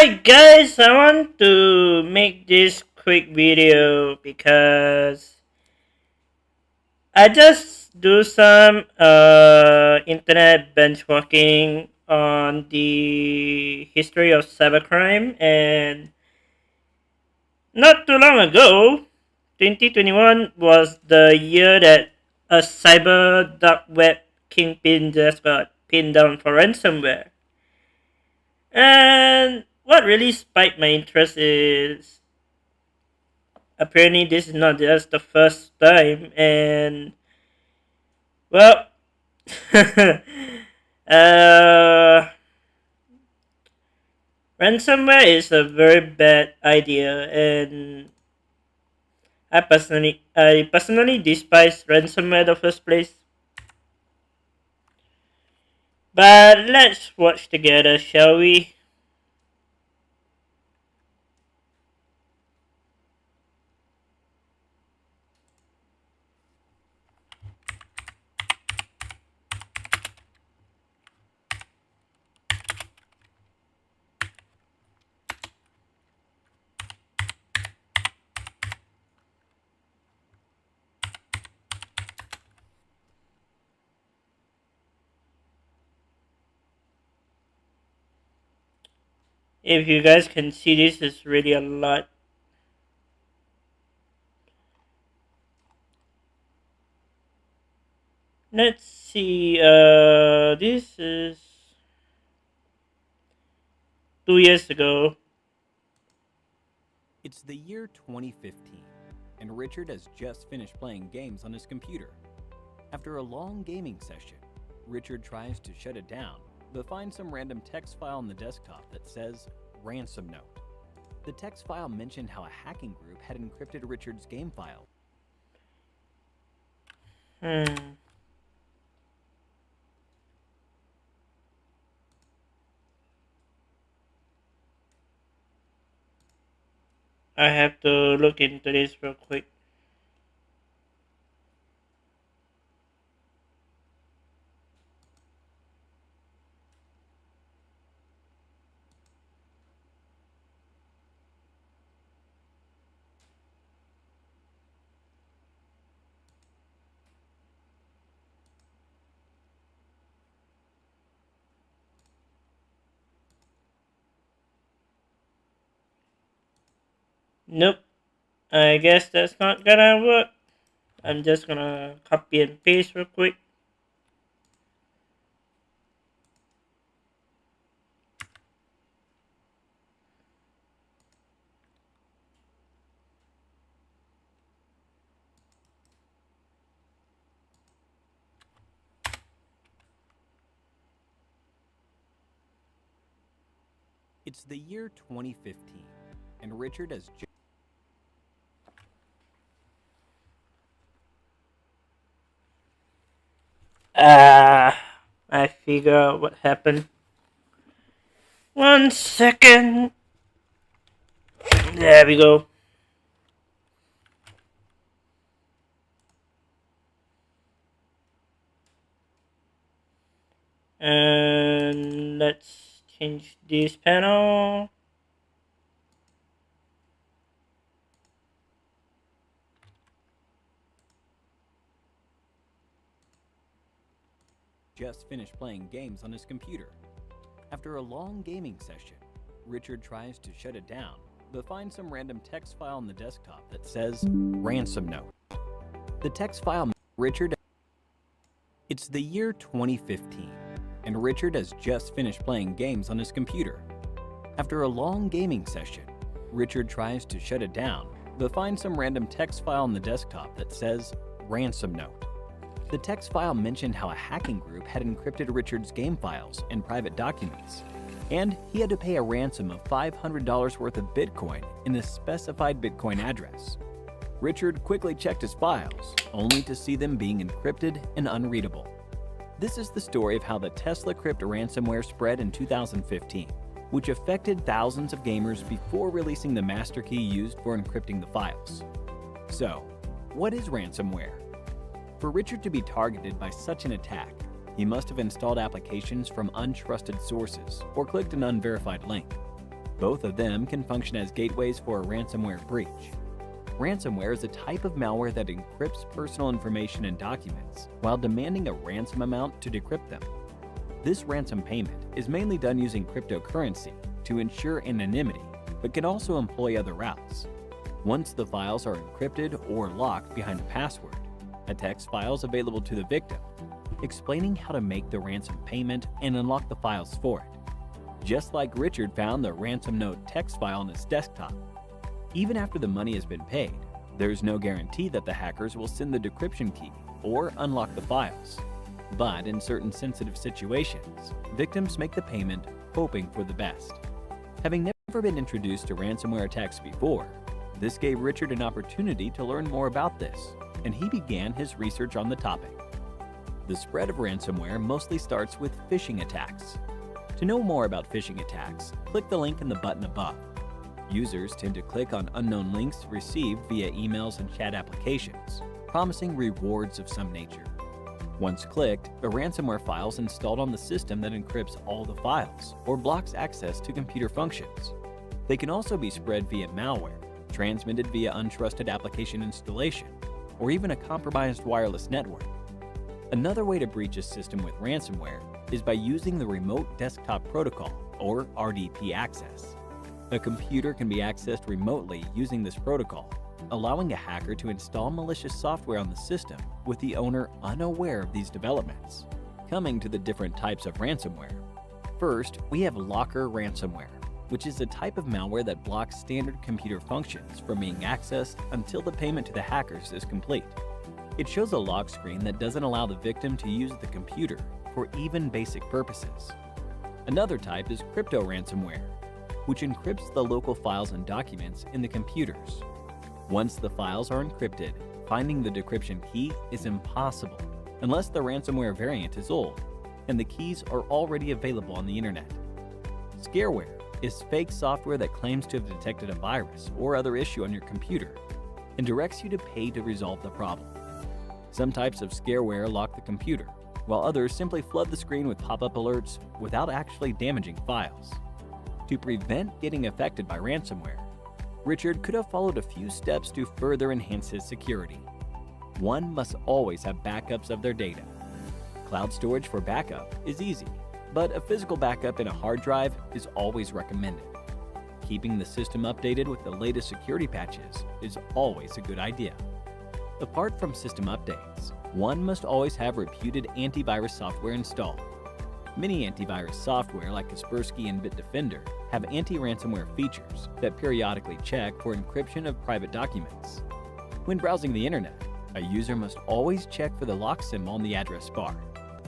Alright guys, I want to make this quick video because I just do some internet benchmarking on the history of cybercrime, and not too long ago, 2021 was the year that a cyber dark web kingpin just got pinned down for ransomware. And what really spiked my interest is apparently this is not just the first time, and well, uh, ransomware is a very bad idea, and I personally despise ransomware in the first place. But let's watch together, shall we? If you guys can see, this is really a lot. Let's see, this is 2 years ago. It's the year 2015, and Richard has just finished playing games on his computer. After a long gaming session, Richard tries to shut it down, but finds some random text file on the desktop that says ransom note. The text file mentioned how a hacking group had encrypted Richard's game file. I have to look into this real quick. Nope. I guess that's not gonna work. I'm just gonna copy and paste real quick. It's the year 2015, and Richard has just I figure out what happened. 1 second. There we go. And let's change this panel. just finished playing games on his computer. After a long gaming session, Richard tries to shut it down, but finds some random text file on the desktop that says ransom note. The text file Richard. It's the year 2015, and Richard has just finished playing games on his computer. After a long gaming session, Richard tries to shut it down, but finds some random text file on the desktop that says ransom note. The text file mentioned how a hacking group had encrypted Richard's game files and private documents, and he had to pay a ransom of $500 worth of Bitcoin in the specified Bitcoin address. Richard quickly checked his files, only to see them being encrypted and unreadable. This is the story of how the TeslaCrypt ransomware spread in 2015, which affected thousands of gamers before releasing the master key used for encrypting the files. So, what is ransomware? For Richard to be targeted by such an attack, he must have installed applications from untrusted sources or clicked an unverified link. Both of them can function as gateways for a ransomware breach. Ransomware is a type of malware that encrypts personal information and documents while demanding a ransom amount to decrypt them. This ransom payment is mainly done using cryptocurrency to ensure anonymity, but can also employ other routes. Once the files are encrypted or locked behind a password, a text file is available to the victim, explaining how to make the ransom payment and unlock the files for it. Just like Richard found the ransom note text file on his desktop. Even after the money has been paid, there's no guarantee that the hackers will send the decryption key or unlock the files. But in certain sensitive situations, victims make the payment hoping for the best. Having never been introduced to ransomware attacks before, this gave Richard an opportunity to learn more about this, and he began his research on the topic. The spread of ransomware mostly starts with phishing attacks. To know more about phishing attacks, click the link in the button above. Users tend to click on unknown links received via emails and chat applications, promising rewards of some nature. Once clicked, a ransomware file is installed on the system that encrypts all the files or blocks access to computer functions. They can also be spread via malware, transmitted via untrusted application installation, or even a compromised wireless network. Another way to breach a system with ransomware is by using the Remote Desktop Protocol, or RDP access. A computer can be accessed remotely using this protocol, allowing a hacker to install malicious software on the system with the owner unaware of these developments. Coming to the different types of ransomware. First, we have Locker ransomware, which is a type of malware that blocks standard computer functions from being accessed until the payment to the hackers is complete. It shows a lock screen that doesn't allow the victim to use the computer for even basic purposes. Another type is crypto ransomware, which encrypts the local files and documents in the computers. Once the files are encrypted, finding the decryption key is impossible unless the ransomware variant is old and the keys are already available on the internet. Scareware is fake software that claims to have detected a virus or other issue on your computer and directs you to pay to resolve the problem. Some types of scareware lock the computer, while others simply flood the screen with pop-up alerts without actually damaging files. To prevent getting affected by ransomware, Richard could have followed a few steps to further enhance his security. One must always have backups of their data. Cloud storage for backup is easy, but a physical backup in a hard drive is always recommended. Keeping the system updated with the latest security patches is always a good idea. Apart from system updates, one must always have reputed antivirus software installed. Many antivirus software like Kaspersky and Bitdefender have anti-ransomware features that periodically check for encryption of private documents. When browsing the internet, a user must always check for the lock symbol on the address bar,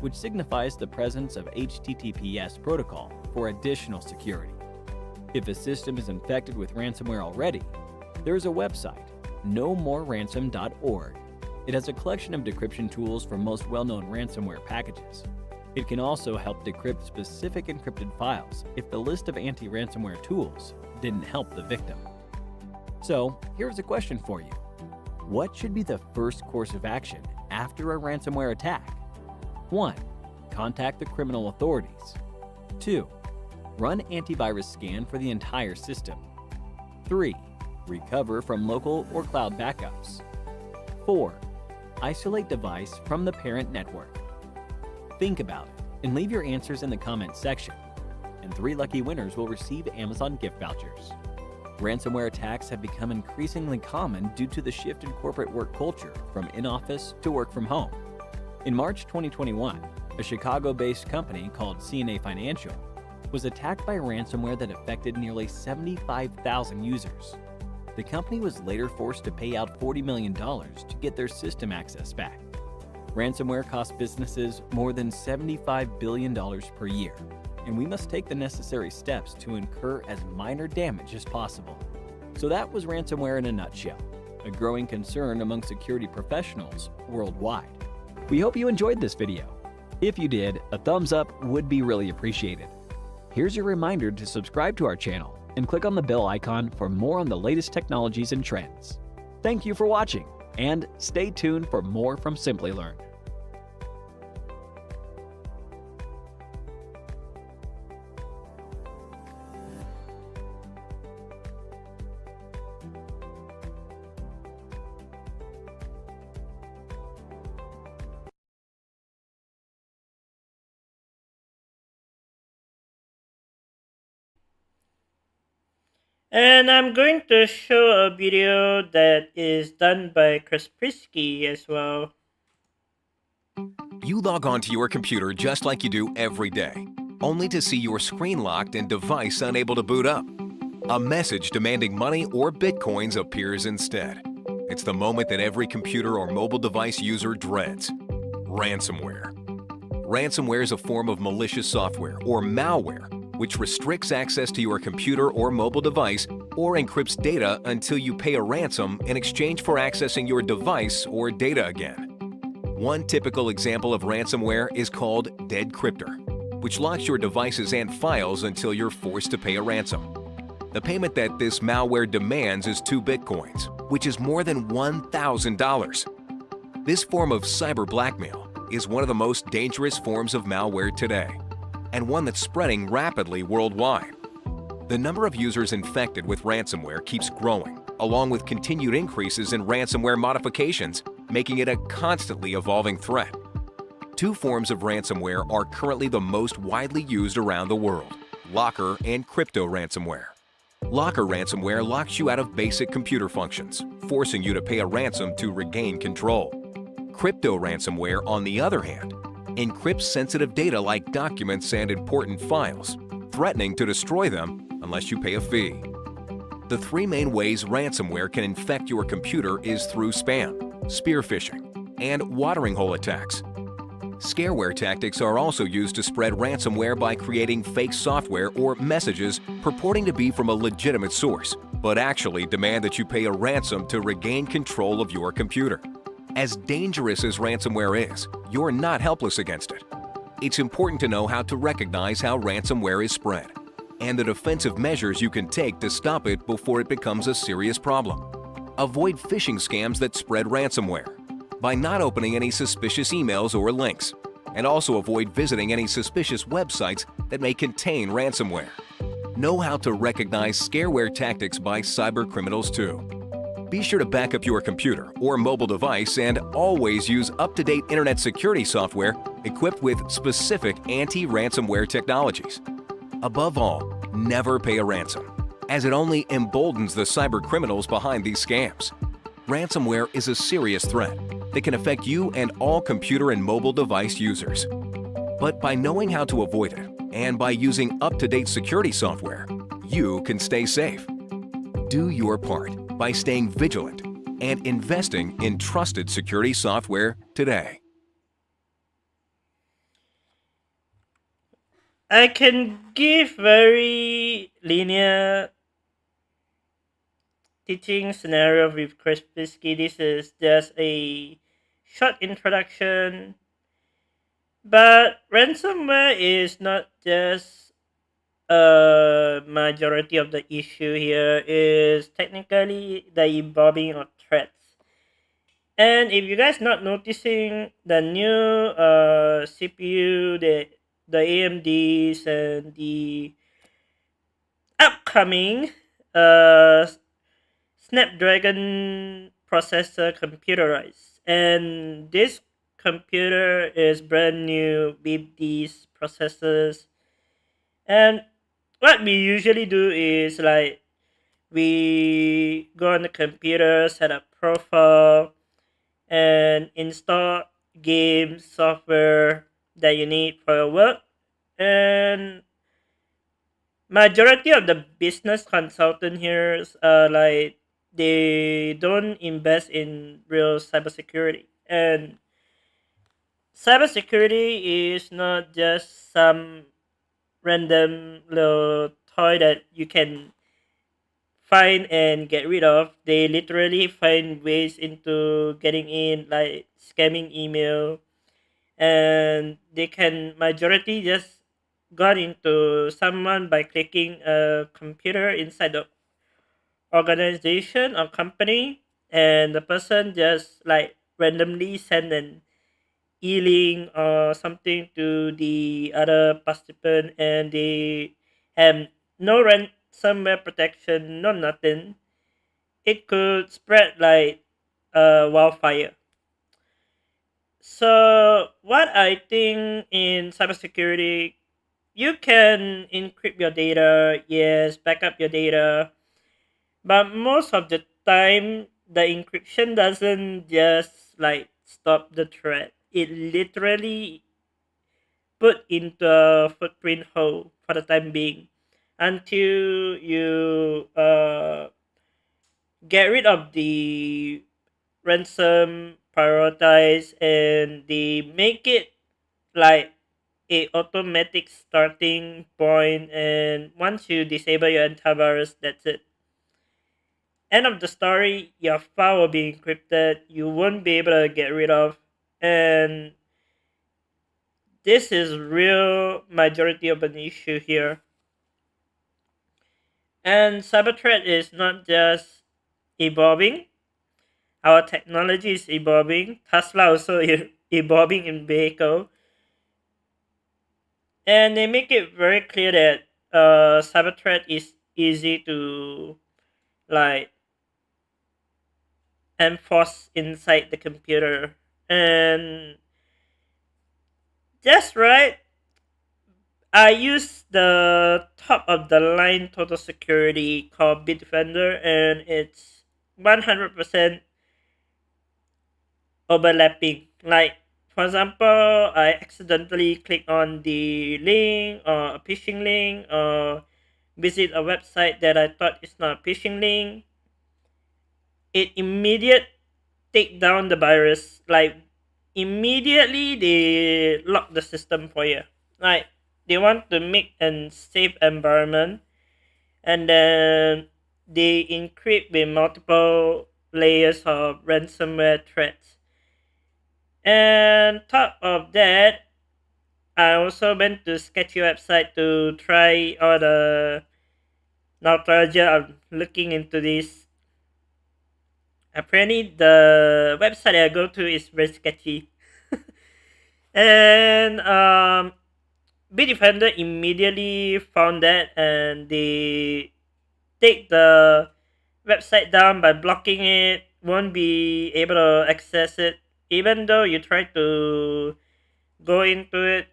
which signifies the presence of HTTPS protocol for additional security. If a system is infected with ransomware already, there is a website, nomoreransom.org. It has a collection of decryption tools for most well-known ransomware packages. It can also help decrypt specific encrypted files if the list of anti-ransomware tools didn't help the victim. So, here's a question for you. What should be the first course of action after a ransomware attack? 1. Contact the criminal authorities. 2. Run antivirus scan for the entire system. 3. Recover from local or cloud backups. 4. Isolate device from the parent network. Think about it and leave your answers in the comments section, and 3 lucky winners will receive Amazon gift vouchers. Ransomware attacks have become increasingly common due to the shift in corporate work culture from in-office to work from home. In March 2021, a Chicago-based company called CNA Financial was attacked by ransomware that affected nearly 75,000 users. The company was later forced to pay out $40 million to get their system access back. Ransomware costs businesses more than $75 billion per year, and we must take the necessary steps to incur as minor damage as possible. So that was ransomware in a nutshell, a growing concern among security professionals worldwide. We hope you enjoyed this video. If you did, a thumbs up would be really appreciated. Here's your reminder to subscribe to our channel and click on the bell icon for more on the latest technologies and trends. Thank you for watching, and stay tuned for more from Simplilearn. And I'm going to show a video that is done by Kaspersky as well. You log onto your computer just like you do every day, only to see your screen locked and device unable to boot up. A message demanding money or bitcoins appears instead. It's the moment that every computer or mobile device user dreads: ransomware. Ransomware is a form of malicious software or malware which restricts access to your computer or mobile device or encrypts data until you pay a ransom in exchange for accessing your device or data again. One typical example of ransomware is called Deadcryptor, which locks your devices and files until you're forced to pay a ransom. The payment that this malware demands is 2 bitcoins, which is more than $1,000. This form of cyber blackmail is one of the most dangerous forms of malware today, and one that's spreading rapidly worldwide. The number of users infected with ransomware keeps growing, along with continued increases in ransomware modifications, making it a constantly evolving threat. 2 forms of ransomware are currently the most widely used around the world: Locker and crypto ransomware. Locker ransomware locks you out of basic computer functions, forcing you to pay a ransom to regain control. Crypto ransomware, on the other hand, encrypts sensitive data like documents and important files, threatening to destroy them unless you pay a fee. The 3 main ways ransomware can infect your computer is through spam, spear phishing, and watering hole attacks. Scareware tactics are also used to spread ransomware by creating fake software or messages purporting to be from a legitimate source, but actually demand that you pay a ransom to regain control of your computer. As dangerous as ransomware is, you're not helpless against it. It's important to know how to recognize how ransomware is spread, and the defensive measures you can take to stop it before it becomes a serious problem. Avoid phishing scams that spread ransomware by not opening any suspicious emails or links, and also avoid visiting any suspicious websites that may contain ransomware. Know how to recognize scareware tactics by cybercriminals too. Be sure to back up your computer or mobile device and always use up-to-date internet security software equipped with specific anti-ransomware technologies. Above all, never pay a ransom, as it only emboldens the cybercriminals behind these scams. Ransomware is a serious threat that can affect you and all computer and mobile device users. But by knowing how to avoid it and by using up-to-date security software, you can stay safe. Do your part by staying vigilant and investing in trusted security software today. I can give very linear teaching scenario with Kaspersky. This is just a short introduction. But ransomware is not just a majority of the issue here, is technically the evolving of threats. And if you guys not noticing the new CPU, the AMDs and the upcoming Snapdragon processor computerized, and this computer is brand new with these processors. And what we usually do is like we go on the computer, set up profile, and install game software that you need for your work. And majority of the business consultant here like they don't invest in real cybersecurity. And cybersecurity is not just some random little toy that you can find and get rid of. They literally find ways into getting in, like scamming email, and they can majority just got into someone by clicking a computer inside the organization or company, and the person just like randomly send an e-link or something to the other participant, and they have no ransomware protection, no nothing. It could spread like wildfire. So what I think in cybersecurity, you can encrypt your data, yes, back up your data, But most of the time, the encryption doesn't just like stop the thread. It literally put into a footprint hole for the time being until you get rid of the ransom prioritize and they make it like a automatic starting point, and once you disable your antivirus, that's it. End of the story, your file will be encrypted, you won't be able to get rid of, and this is real majority of an issue here. And cyber threat is not just evolving, our technology is evolving, Tesla also evolving in vehicle, and they make it very clear that cyber threat is easy to like enforce inside the computer. And that's right, I use the top of the line total security called Bitdefender, and it's 100% overlapping. Like, for example, I accidentally click on the link or a phishing link or visit a website that I thought is not a phishing link. It immediate take down the virus. Like, immediately they lock the system for you. Like, they want to make a safe environment, and then they encrypt with multiple layers of ransomware threats. And top of that, I also went to sketchy website to try all the nostalgia of looking into this. Apparently, the website I go to is very sketchy. And Bitdefender immediately found that, and they take the website down by blocking it. Won't be able to access it, even though you try to go into it.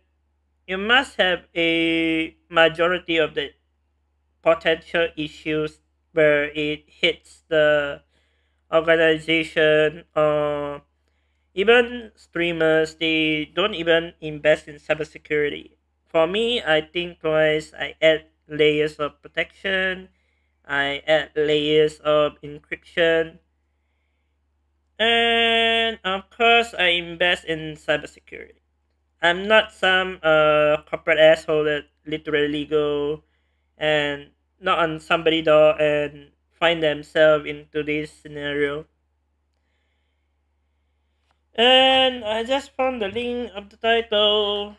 You must have a majority of the potential issues where it hits the organization or even streamers. They don't even invest in cybersecurity. For me, I think twice. I add layers of protection, I add layers of encryption, and of course I invest in cybersecurity. I'm not some corporate asshole that literally go and knock on somebody's door and find themselves into this scenario. And I just found the link of the title.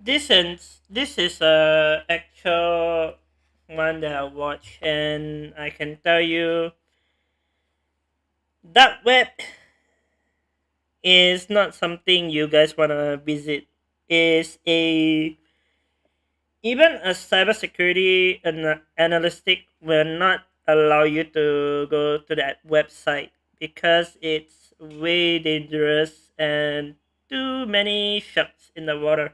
This is a actual one that I watched, and I can tell you, dark web is not something you guys wanna visit. Is a even a cybersecurity analytic will not allow you to go to that website because it's way dangerous and too many sharks in the water.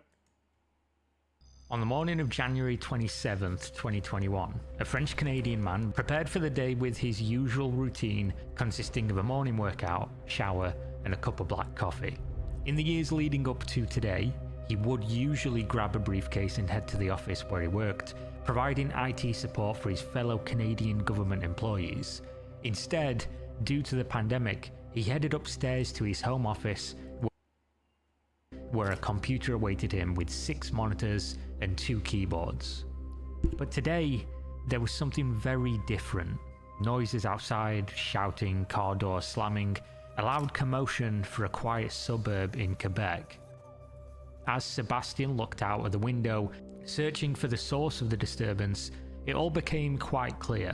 On the morning of January 27th, 2021, a French-Canadian man prepared for the day with his usual routine consisting of a morning workout, shower, and a cup of black coffee. In the years leading up to today, he would usually grab a briefcase and head to the office where he worked, providing IT support for his fellow Canadian government employees. Instead, due to the pandemic, he headed upstairs to his home office where a computer awaited him with 6 monitors and 2 keyboards. But today, there was something very different. Noises outside, shouting, car doors slamming, a loud commotion for a quiet suburb in Quebec. As Sebastian looked out of the window, searching for the source of the disturbance, it all became quite clear.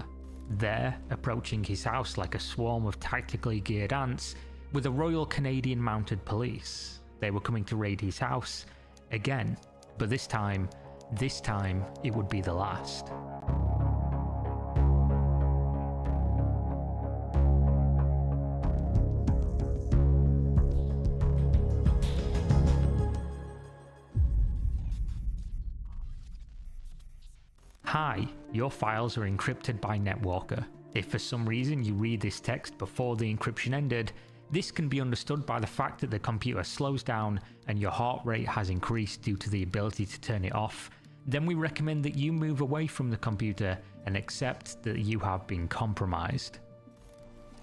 There, approaching his house like a swarm of tactically geared ants, were the Royal Canadian Mounted Police. They were coming to raid his house again, but this time it would be the last. Hi, your files are encrypted by NetWalker. If for some reason you read this text before the encryption ended, this can be understood by the fact that the computer slows down and your heart rate has increased due to the ability to turn it off. Then we recommend that you move away from the computer and accept that you have been compromised.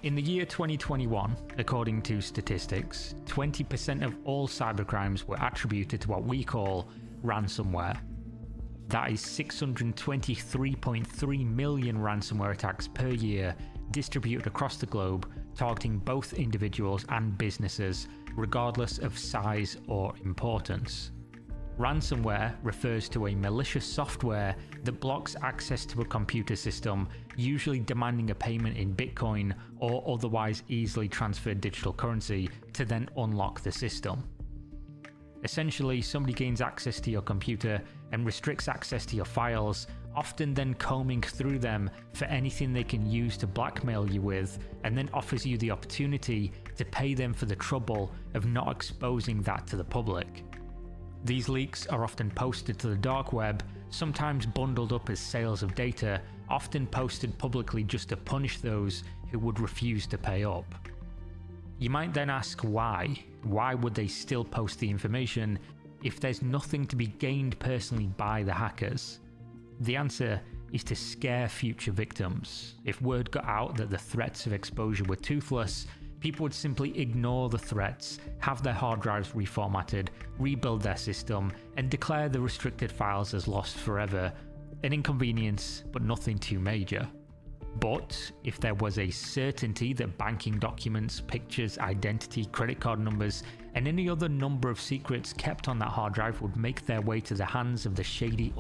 In the year 2021, according to statistics, 20% of all cybercrimes were attributed to what we call ransomware. That is 623.3 million ransomware attacks per year distributed across the globe, targeting both individuals and businesses, regardless of size or importance. Ransomware refers to a malicious software that blocks access to a computer system, usually demanding a payment in Bitcoin or otherwise easily transferred digital currency to then unlock the system. Essentially, somebody gains access to your computer and restricts access to your files, often then combing through them for anything they can use to blackmail you with, and then offers you the opportunity to pay them for the trouble of not exposing that to the public. These leaks are often posted to the dark web, sometimes bundled up as sales of data, often posted publicly just to punish those who would refuse to pay up. You might then ask why. Why would they still post the information if there's nothing to be gained personally by the hackers? The answer is to scare future victims. If word got out that the threats of exposure were toothless, people would simply ignore the threats, have their hard drives reformatted, rebuild their system, and declare the restricted files as lost forever. An inconvenience, but nothing too major. But if there was a certainty that banking documents, pictures, identity, credit card numbers, and any other number of secrets kept on that hard drive would make their way to the hands of the shady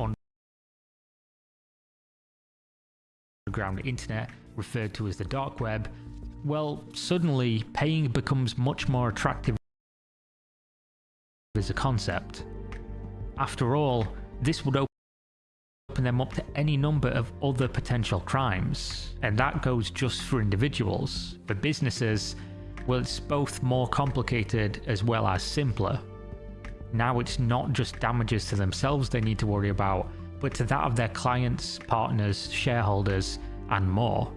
underground internet, referred to as the dark web, well, suddenly paying becomes much more attractive as a concept. After all, this would open them up to any number of other potential crimes, and that goes just for individuals. For businesses, well, it's both more complicated as well as simpler. Now it's not just damages to themselves they need to worry about, but to that of their clients, partners, shareholders, and more.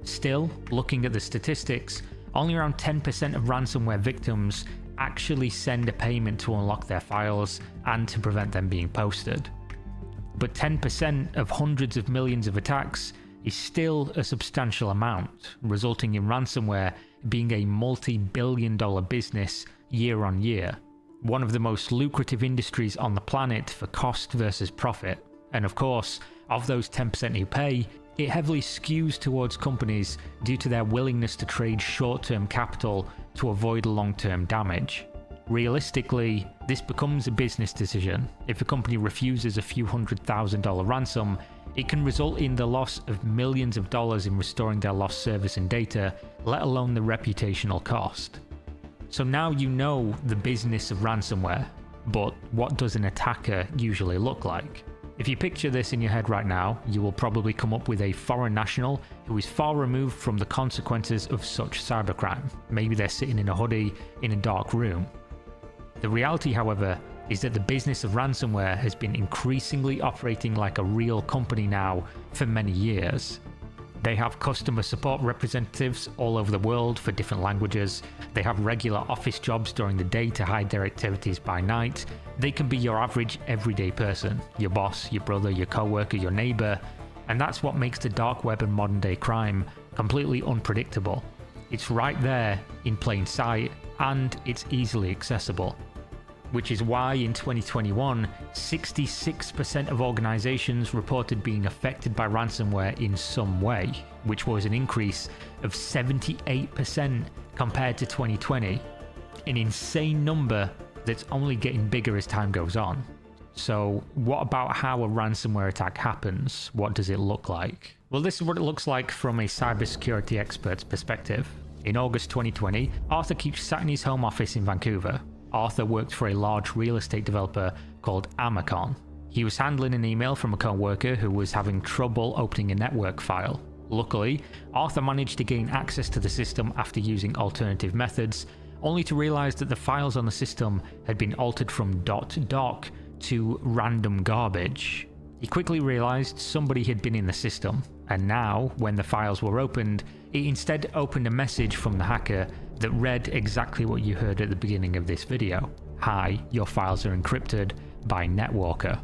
Still, looking at the statistics, only around 10% of ransomware victims actually send a payment to unlock their files and to prevent them being posted. But 10% of hundreds of millions of attacks is still a substantial amount, resulting in ransomware being a multi-billion-dollar business year on year. One of the most lucrative industries on the planet for cost versus profit. And of course, of those 10% who pay, it heavily skews towards companies due to their willingness to trade short-term capital to avoid long-term damage. Realistically, this becomes a business decision. If a company refuses a few $100,000 ransom, it can result in the loss of millions of dollars in restoring their lost service and data, let alone the reputational cost. So now you know the business of ransomware, but what does an attacker usually look like? If you picture this in your head right now, you will probably come up with a foreign national who is far removed from the consequences of such cybercrime. Maybe they're sitting in a hoodie in a dark room. The reality, however, is that the business of ransomware has been increasingly operating like a real company now for many years. They have customer support representatives all over the world for different languages. They have regular office jobs during the day to hide their activities by night. They can be your average everyday person, your boss, your brother, your coworker, your neighbor, and that's what makes the dark web and modern day crime completely unpredictable. It's right there in plain sight, and it's easily accessible. which is why in 2021, 66% of organizations reported being affected by ransomware in some way, which was an increase of 78% compared to 2020. An insane number that's only getting bigger as time goes on. So what about how a ransomware attack happens? What does it look like? Well, this is what it looks like from a cybersecurity expert's perspective. In August 2020, Arthur Keech sat in his home office in Vancouver. Arthur worked for a large real estate developer called Amacon. He was handling an email from a co-worker who was having trouble opening a network file. Luckily, Arthur managed to gain access to the system after using alternative methods, only to realize that the files on the system had been altered from .doc to random garbage. He quickly realized somebody had been in the system, and now, when the files were opened, it instead opened a message from the hacker that read exactly what you heard at the beginning of this video. Hi, your files are encrypted by Netwalker.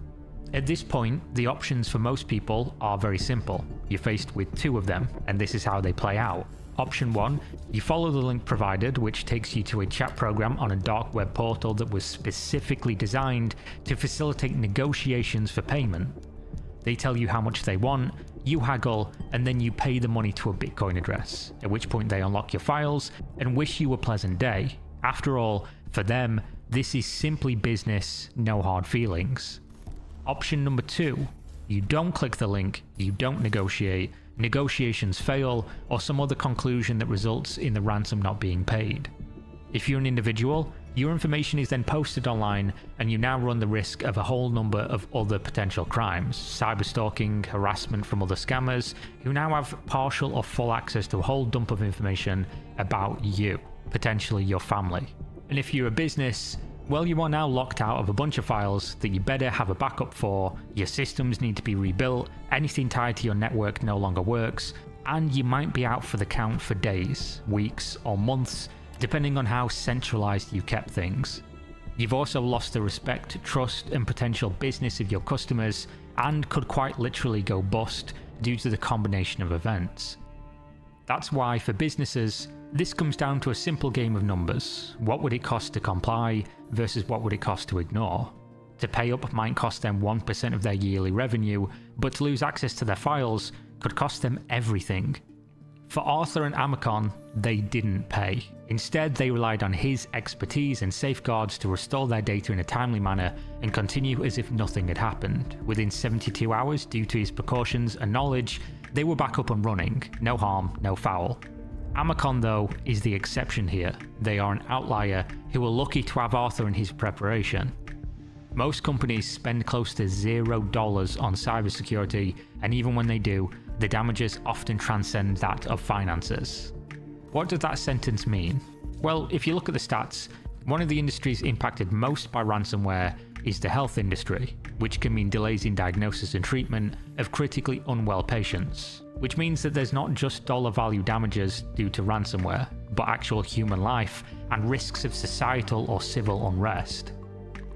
At this point, the options for most people are very simple. You're faced with two of them, and this is how they play out. Option 1, you follow the link provided, which takes you to a chat program on a dark web portal that was specifically designed to facilitate negotiations for payment. They tell you how much they want, you haggle, and then you pay the money to a Bitcoin address, at which point they unlock your files and wish you a pleasant day. After all, for them, this is simply business, no hard feelings. Option number 2, you don't click the link, you don't negotiate, negotiations fail, or some other conclusion that results in the ransom not being paid. If you're an individual, your information is then posted online, and you now run the risk of a whole number of other potential crimes: cyberstalking, harassment from other scammers, who now have partial or full access to a whole dump of information about you, potentially your family. And if you're a business, well, you are now locked out of a bunch of files that you better have a backup for, your systems need to be rebuilt, anything tied to your network no longer works, and you might be out for the count for days, weeks, or months, depending on how centralized you kept things. You've also lost the respect, trust, and potential business of your customers, and could quite literally go bust due to the combination of events. That's why, for businesses, this comes down to a simple game of numbers. What would it cost to comply versus what would it cost to ignore? To pay up might cost them 1% of their yearly revenue, but to lose access to their files could cost them everything. For Arthur and Amacon, they didn't pay. Instead, they relied on his expertise and safeguards to restore their data in a timely manner and continue as if nothing had happened. Within 72 hours, due to his precautions and knowledge, they were back up and running. No harm, no foul. Amacon, though, is the exception here. They are an outlier who were lucky to have Arthur in his preparation. Most companies spend close to $0 on cybersecurity, and even when they do, the damages often transcend that of finances. What does that sentence mean? Well, if you look at the stats, one of the industries impacted most by ransomware is the health industry, which can mean delays in diagnosis and treatment of critically unwell patients. Which means that there's not just dollar value damages due to ransomware, but actual human life and risks of societal or civil unrest.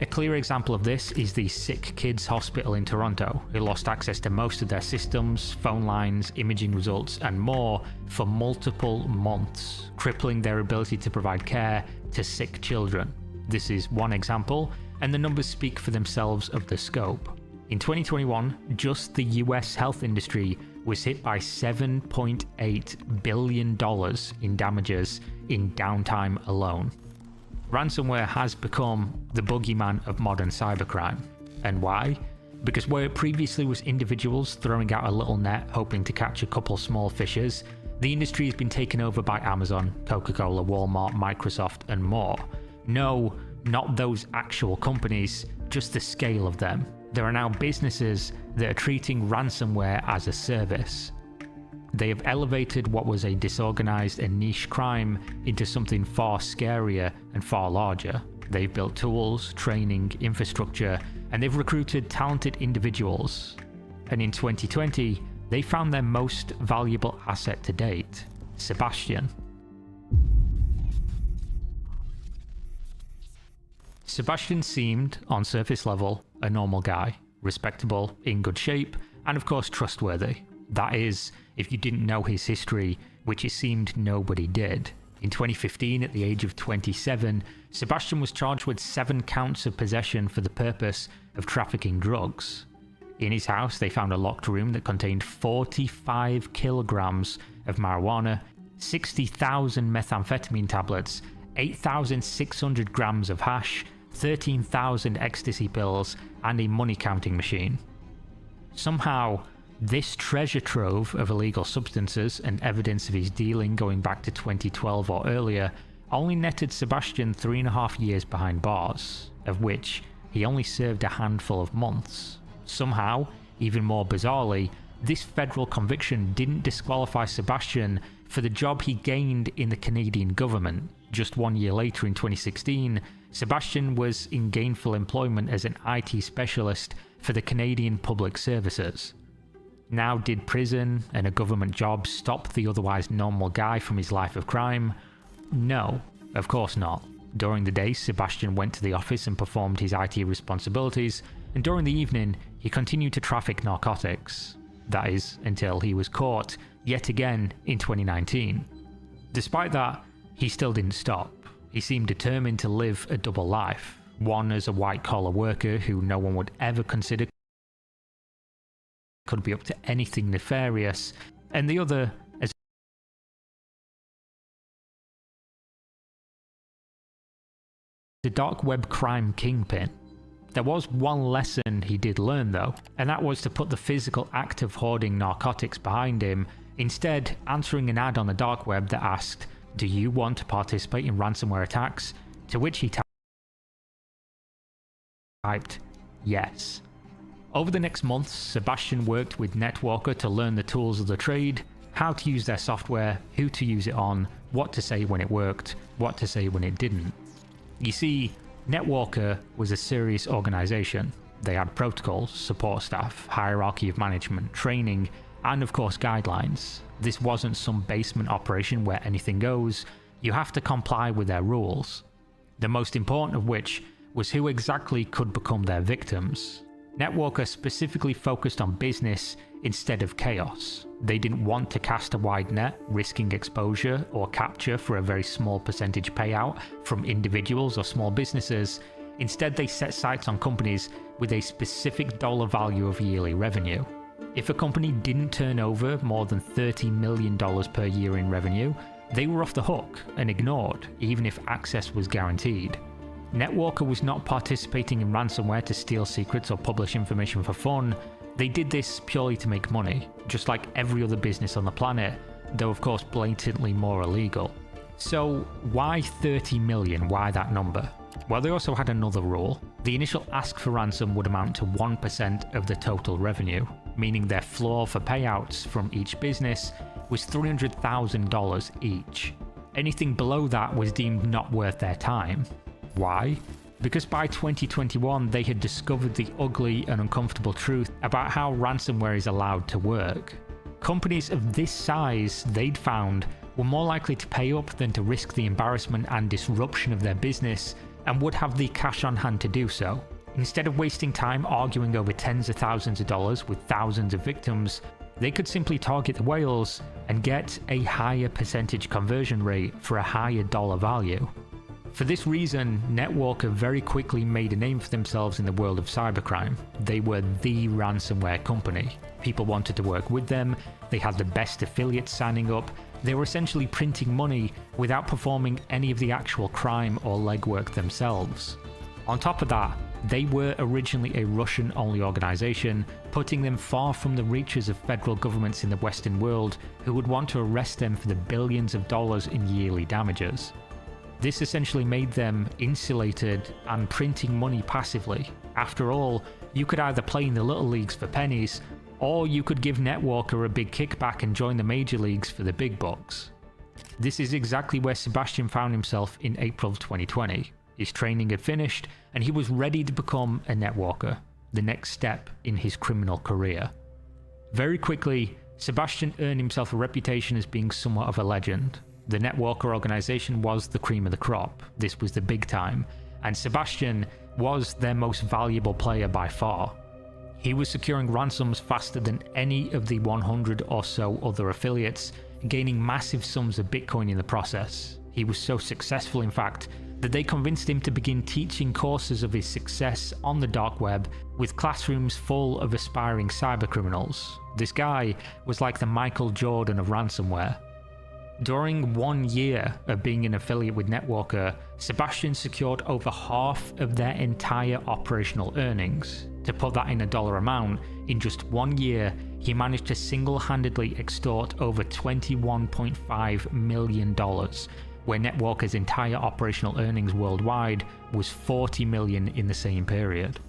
A clear example of this is the Sick Kids Hospital in Toronto, who lost access to most of their systems, phone lines, imaging results, and more for multiple months, crippling their ability to provide care to sick children. This is one example, and the numbers speak for themselves of the scope. In 2021, just the US health industry was hit by $7.8 billion in damages in downtime alone. Ransomware has become the boogeyman of modern cybercrime. And why? Because where it previously was individuals throwing out a little net hoping to catch a couple small fishes, the industry has been taken over by Amazon, Coca-Cola, Walmart, Microsoft, and more. No, not those actual companies, just the scale of them. There are now businesses that are treating ransomware as a service. They have elevated what was a disorganized and niche crime into something far scarier and far larger. They've built tools, training, infrastructure, and they've recruited talented individuals. And in 2020, they found their most valuable asset to date, Sebastian. Sebastian seemed, on surface level, a normal guy, respectable, in good shape, and of course trustworthy. That is, if you didn't know his history, which it seemed nobody did. In 2015, at the age of 27, Sebastian was charged with 7 counts of possession for the purpose of trafficking drugs. In his house, they found a locked room that contained 45 kilograms of marijuana, 60,000 methamphetamine tablets, 8,600 grams of hash, 13,000 ecstasy pills, and a money counting machine. Somehow, this treasure trove of illegal substances and evidence of his dealing going back to 2012 or earlier only netted Sebastian 3.5 years behind bars, of which he only served a handful of months. Somehow, even more bizarrely, this federal conviction didn't disqualify Sebastian for the job he gained in the Canadian government. Just 1 year later, in 2016, Sebastian was in gainful employment as an IT specialist for the Canadian Public Services. Now, did prison and a government job stop the otherwise normal guy from his life of crime? No, of course not. During the day, Sebastian went to the office and performed his IT responsibilities, and during the evening, he continued to traffic narcotics. That is, until he was caught, yet again, in 2019. Despite that, he still didn't stop. He seemed determined to live a double life, one as a white-collar worker who no one would ever consider could be up to anything nefarious, and the other as a dark web crime kingpin. There was one lesson he did learn though, and that was to put the physical act of hoarding narcotics behind him, instead answering an ad on the dark web that asked, "Do you want to participate in ransomware attacks?" To which he typed, "Yes." Over the next months, Sebastian worked with Netwalker to learn the tools of the trade, how to use their software, who to use it on, what to say when it worked, what to say when it didn't. You see, Netwalker was a serious organization. They had protocols, support staff, hierarchy of management, training, and of course guidelines. This wasn't some basement operation where anything goes. You have to comply with their rules. The most important of which was who exactly could become their victims. Netwalker specifically focused on business instead of chaos. They didn't want to cast a wide net, risking exposure or capture for a very small percentage payout from individuals or small businesses. Instead, they set sights on companies with a specific dollar value of yearly revenue. If a company didn't turn over more than $30 million per year in revenue, they were off the hook and ignored, even if access was guaranteed. Netwalker was not participating in ransomware to steal secrets or publish information for fun. They did this purely to make money, just like every other business on the planet, though of course blatantly more illegal. So why 30 million? Why that number? Well, they also had another rule. The initial ask for ransom would amount to 1% of the total revenue, meaning their floor for payouts from each business was $300,000 each. Anything below that was deemed not worth their time. Why? Because by 2021 they had discovered the ugly and uncomfortable truth about how ransomware is allowed to work. Companies of this size, they'd found, were more likely to pay up than to risk the embarrassment and disruption of their business, and would have the cash on hand to do so. Instead of wasting time arguing over tens of thousands of dollars with thousands of victims, they could simply target the whales and get a higher percentage conversion rate for a higher dollar value. For this reason, Netwalker very quickly made a name for themselves in the world of cybercrime. They were the ransomware company. People wanted to work with them, they had the best affiliates signing up, they were essentially printing money without performing any of the actual crime or legwork themselves. On top of that, they were originally a Russian-only organization, putting them far from the reaches of federal governments in the Western world who would want to arrest them for the billions of dollars in yearly damages. This essentially made them insulated and printing money passively. After all, you could either play in the little leagues for pennies, or you could give Netwalker a big kickback and join the major leagues for the big bucks. This is exactly where Sebastian found himself in April of 2020. His training had finished, and he was ready to become a Netwalker, the next step in his criminal career. Very quickly, Sebastian earned himself a reputation as being somewhat of a legend. The Netwalker organization was the cream of the crop. This was the big time, and Sebastian was their most valuable player by far. He was securing ransoms faster than any of the 100 or so other affiliates, gaining massive sums of Bitcoin in the process. He was so successful, in fact, that they convinced him to begin teaching courses of his success on the dark web with classrooms full of aspiring cybercriminals. This guy was like the Michael Jordan of ransomware. During 1 year of being an affiliate with Netwalker, Sebastian secured over half of their entire operational earnings. To put that in a dollar amount, in just 1 year, he managed to single-handedly extort over $21.5 million, where Netwalker's entire operational earnings worldwide was $40 million in the same period.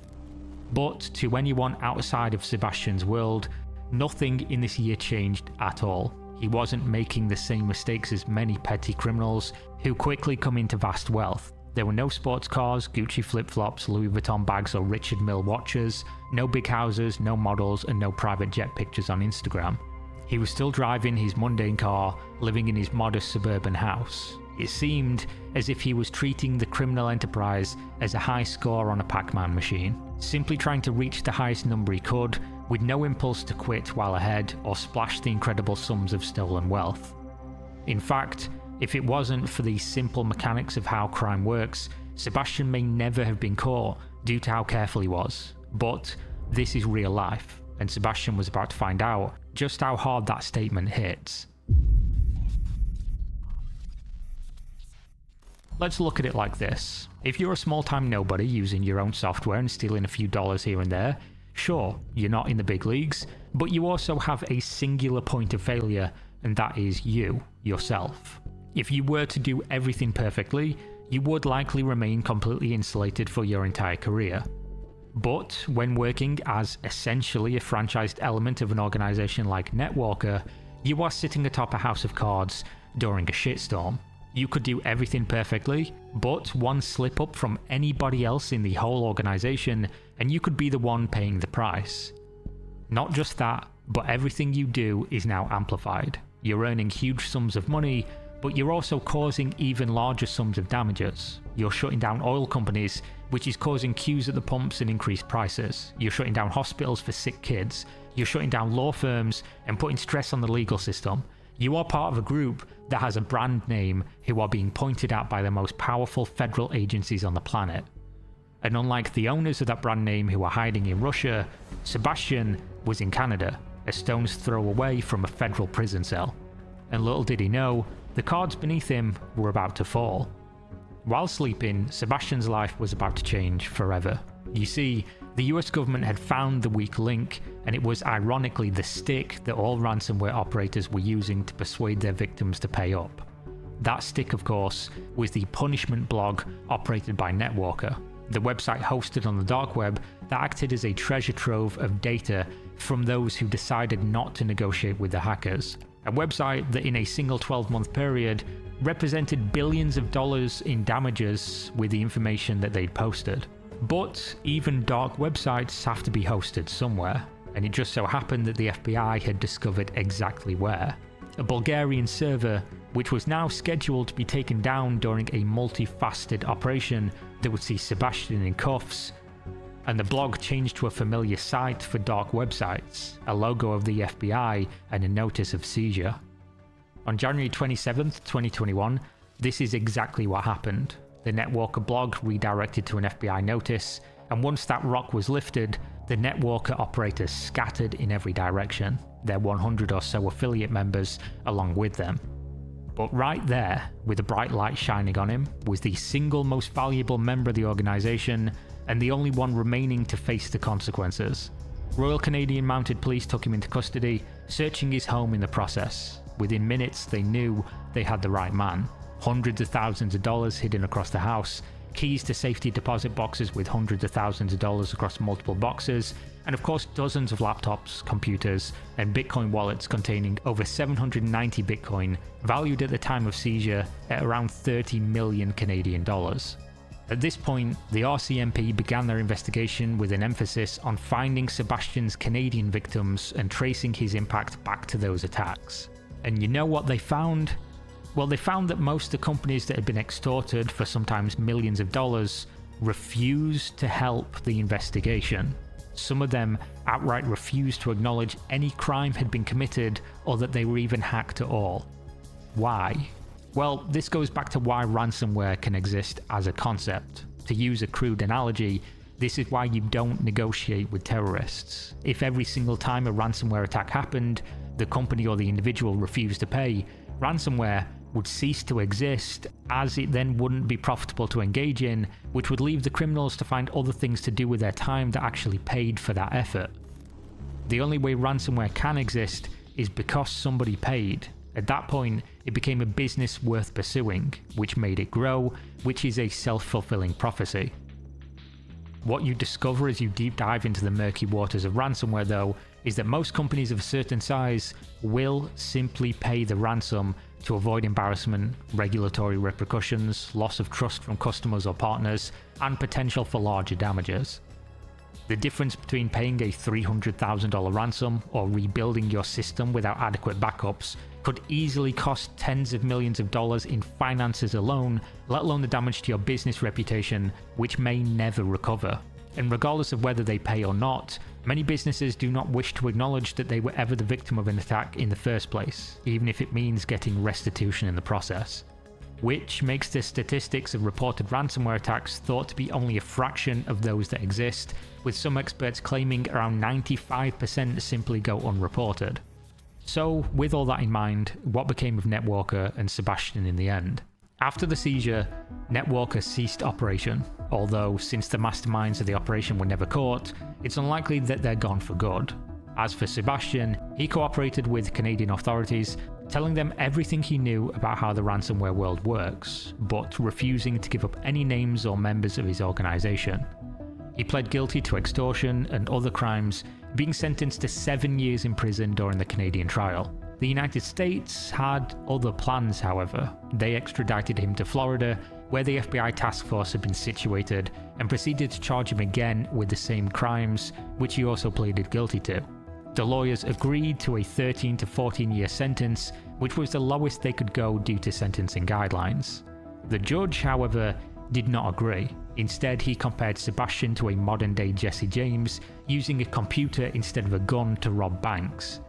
But to anyone outside of Sebastian's world, nothing in this year changed at all. He wasn't making the same mistakes as many petty criminals who quickly come into vast wealth. There were no sports cars, Gucci flip-flops, Louis Vuitton bags or Richard Mille watches, no big houses, no models and no private jet pictures on Instagram. He was still driving his mundane car, living in his modest suburban house. It seemed as if he was treating the criminal enterprise as a high score on a Pac-Man machine, simply trying to reach the highest number he could, with no impulse to quit while ahead or splash the incredible sums of stolen wealth. In fact, if it wasn't for the simple mechanics of how crime works, Sebastian may never have been caught due to how careful he was. But this is real life, and Sebastian was about to find out just how hard that statement hits. Let's look at it like this. If you're a small-time nobody using your own software and stealing a few dollars here and there, sure, you're not in the big leagues, but you also have a singular point of failure, and that is you, yourself. If you were to do everything perfectly, you would likely remain completely insulated for your entire career. But when working as essentially a franchised element of an organization like Netwalker, you are sitting atop a house of cards during a shitstorm. You could do everything perfectly, but one slip up from anybody else in the whole organization and you could be the one paying the price. Not just that, but everything you do is now amplified. You're earning huge sums of money, but you're also causing even larger sums of damages. You're shutting down oil companies, which is causing queues at the pumps and increased prices. You're shutting down hospitals for sick kids. You're shutting down law firms and putting stress on the legal system. You are part of a group that has a brand name who are being pointed at by the most powerful federal agencies on the planet. And unlike the owners of that brand name who are hiding in Russia, Sebastian was in Canada, a stone's throw away from a federal prison cell. And little did he know, the cards beneath him were about to fall. While sleeping, Sebastian's life was about to change forever. You see, the US government had found the weak link, and it was ironically the stick that all ransomware operators were using to persuade their victims to pay up. That stick, of course, was the punishment blog operated by Netwalker, the website hosted on the dark web that acted as a treasure trove of data from those who decided not to negotiate with the hackers. A website that in a single 12-month period represented billions of dollars in damages with the information that they'd posted. But even dark websites have to be hosted somewhere, and it just so happened that the FBI had discovered exactly where. A Bulgarian server, which was now scheduled to be taken down during a multifaceted operation that would see Sebastian in cuffs, and the blog changed to a familiar site for dark websites, a logo of the FBI and a notice of seizure. On January 27th, 2021, this is exactly what happened. The Netwalker blog redirected to an FBI notice, and once that rock was lifted, the Netwalker operators scattered in every direction, their 100 or so affiliate members along with them. But right there, with a bright light shining on him, was the single most valuable member of the organization, and the only one remaining to face the consequences. Royal Canadian Mounted Police took him into custody, searching his home in the process. Within minutes, they knew they had the right man. Hundreds of thousands of dollars hidden across the house, keys to safety deposit boxes with hundreds of thousands of dollars across multiple boxes, and of course dozens of laptops, computers, and Bitcoin wallets containing over 790 Bitcoin, valued at the time of seizure at around 30 million Canadian dollars. At this point, the RCMP began their investigation with an emphasis on finding Sebastian's Canadian victims and tracing his impact back to those attacks. And you know what they found? Well, they found that most of the companies that had been extorted for sometimes millions of dollars refused to help the investigation. Some of them outright refused to acknowledge any crime had been committed or that they were even hacked at all. Why? Well, this goes back to why ransomware can exist as a concept. To use a crude analogy, this is why you don't negotiate with terrorists. If every single time a ransomware attack happened, the company or the individual refused to pay, ransomware would cease to exist, as it then wouldn't be profitable to engage in, which would leave the criminals to find other things to do with their time that actually paid for that effort. The only way ransomware can exist is because somebody paid. At that point, it became a business worth pursuing, which made it grow, which is a self-fulfilling prophecy. What you discover as you deep dive into the murky waters of ransomware, though, is that most companies of a certain size will simply pay the ransom to avoid embarrassment, regulatory repercussions, loss of trust from customers or partners, and potential for larger damages. The difference between paying a $300,000 ransom or rebuilding your system without adequate backups could easily cost tens of millions of dollars in finances alone, let alone the damage to your business reputation, which may never recover. And regardless of whether they pay or not, many businesses do not wish to acknowledge that they were ever the victim of an attack in the first place, even if it means getting restitution in the process. Which makes the statistics of reported ransomware attacks thought to be only a fraction of those that exist, with some experts claiming around 95% simply go unreported. So, with all that in mind, what became of Netwalker and Sebastian in the end? After the seizure, Netwalker ceased operation, although since the masterminds of the operation were never caught, it's unlikely that they're gone for good. As for Sebastian, he cooperated with Canadian authorities, telling them everything he knew about how the ransomware world works, but refusing to give up any names or members of his organisation. He pled guilty to extortion and other crimes, being sentenced to 7 years in prison during the Canadian trial. The United States had other plans, however. They extradited him to Florida, where the FBI task force had been situated, and proceeded to charge him again with the same crimes, which he also pleaded guilty to. The lawyers agreed to a 13 to 14-year sentence, which was the lowest they could go due to sentencing guidelines. The judge, however, did not agree. Instead, he compared Sebastian to a modern-day Jesse James, using a computer instead of a gun to rob banks,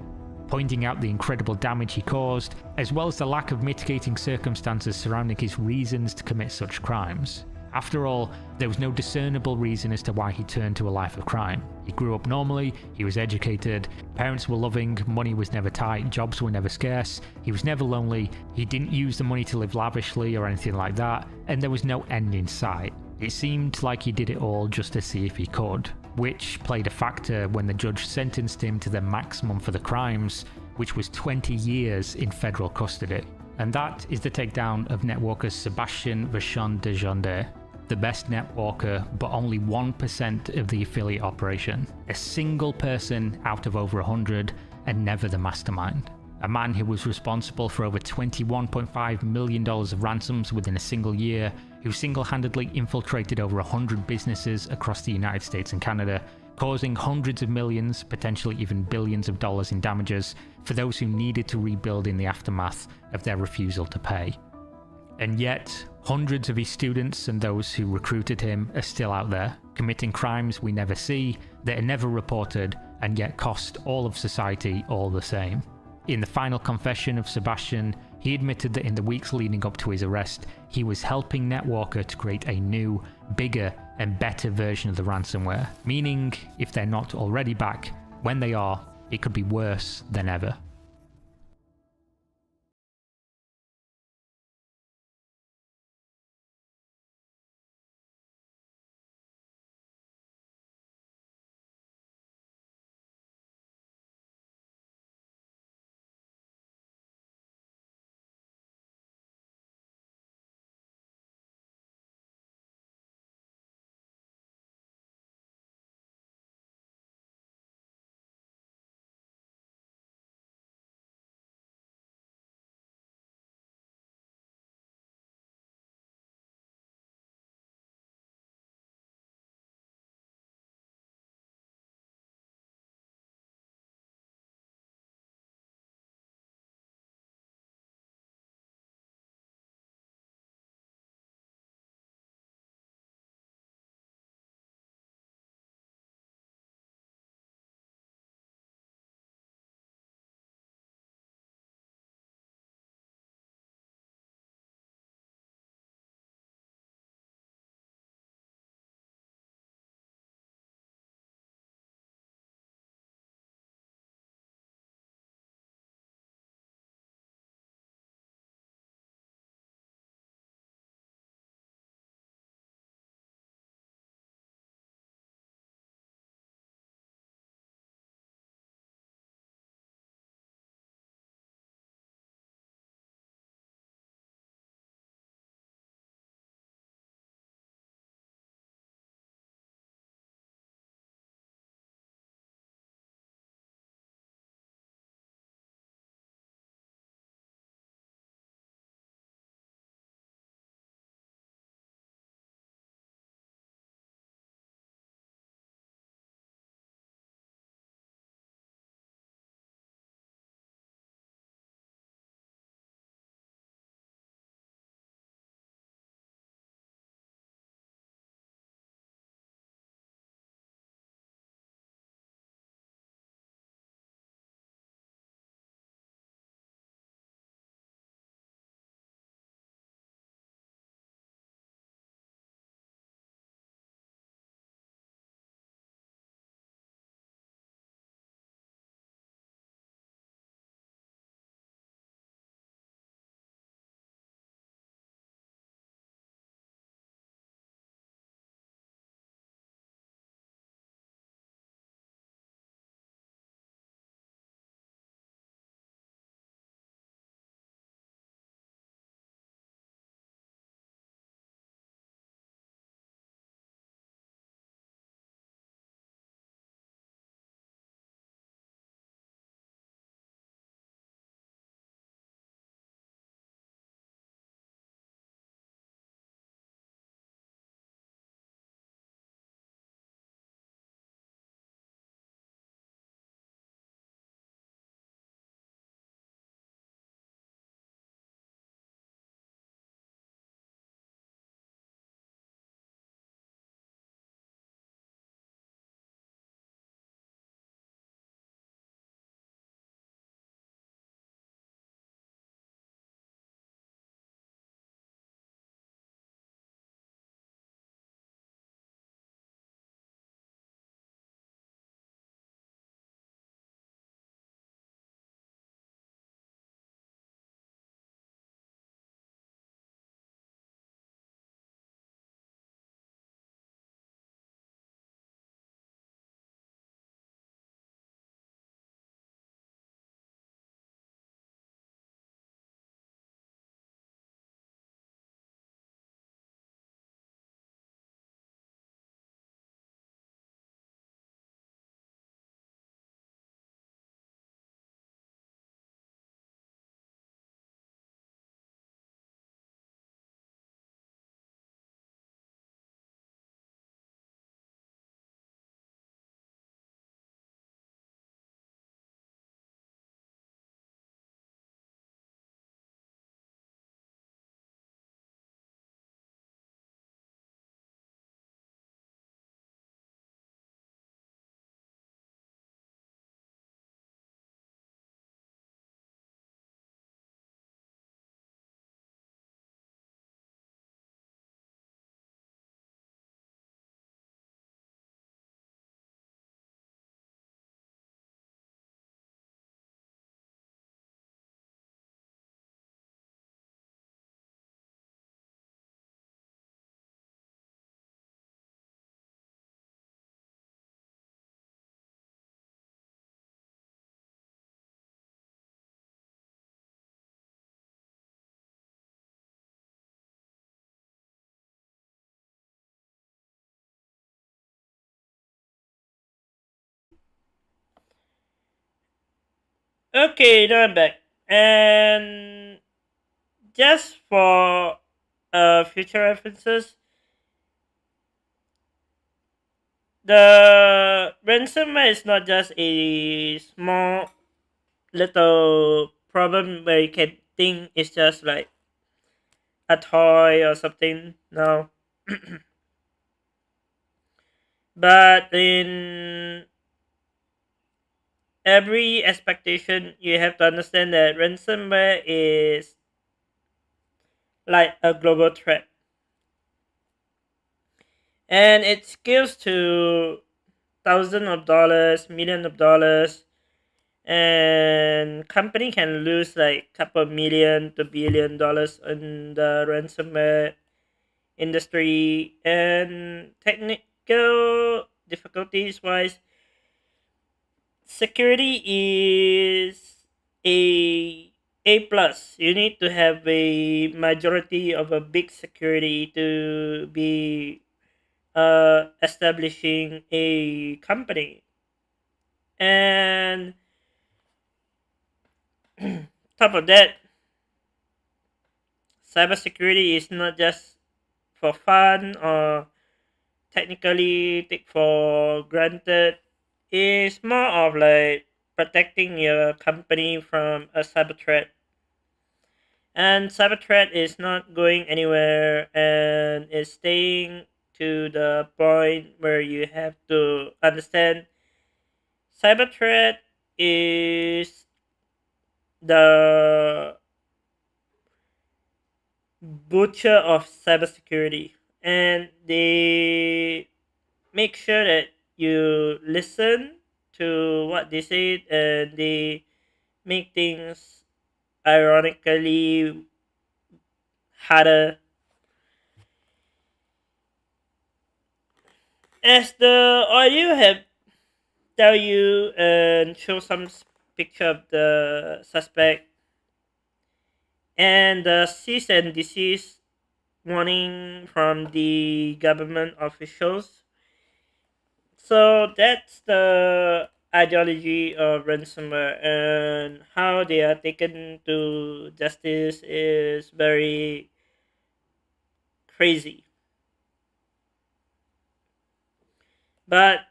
pointing out the incredible damage he caused, as well as the lack of mitigating circumstances surrounding his reasons to commit such crimes. After all, there was no discernible reason as to why he turned to a life of crime. He grew up normally, he was educated, parents were loving, money was never tight, jobs were never scarce, he was never lonely, he didn't use the money to live lavishly or anything like that, and there was no end in sight. It seemed like he did it all just to see if he could, which played a factor when the judge sentenced him to the maximum for the crimes, which was 20 years in federal custody. And that is the takedown of Netwalker's Sebastian Vachon Dejonde, the best Netwalker, but only 1% of the affiliate operation. A single person out of over 100, and never the mastermind. A man who was responsible for over $21.5 million of ransoms within a single year, who single-handedly infiltrated over 100 businesses across the United States and Canada, causing hundreds of millions, potentially even billions of dollars in damages for those who needed to rebuild in the aftermath of their refusal to pay. And yet, hundreds of his students and those who recruited him are still out there, committing crimes we never see, that are never reported, and yet cost all of society all the same. In the final confession of Sebastian, he admitted that in the weeks leading up to his arrest, he was helping Netwalker to create a new, bigger, and better version of the ransomware, meaning if they're not already back, when they are, it could be worse than ever. Okay, now I'm back. And just for future references, the ransomware is not just a small little problem where you can think it's just like a toy or something. No. But in every expectation, you have to understand that ransomware is like a global threat. And it scales to thousands of dollars, millions of dollars, and company can lose like couple million to $1 billion in the ransomware industry. And technical difficulties wise, security is a plus. You need to have a majority of a big security to be establishing a company. And top of that, cybersecurity is not just for fun or technically take for granted. It's more of like protecting your company from a cyber threat. And cyber threat is not going anywhere and is staying to the point where you have to understand cyber threat is the butcher of cybersecurity, and they make sure that you listen to what they say, and they make things ironically harder. As the audio have tell you and show some picture of the suspect and the cease and desist warning from the government officials. So that's the ideology of ransomware, and how they are taken to justice is very crazy. But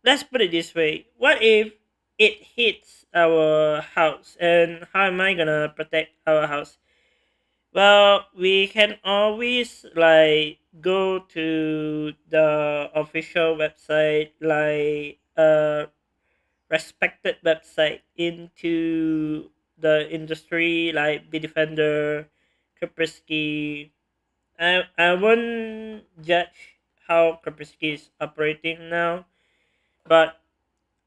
let's put it this way: what if it hits our house, and how am I gonna protect our house? Well, we can always like go to the official website, like respected website into the industry, like Bitdefender, Kaspersky. I won't judge how Kaspersky is operating now, but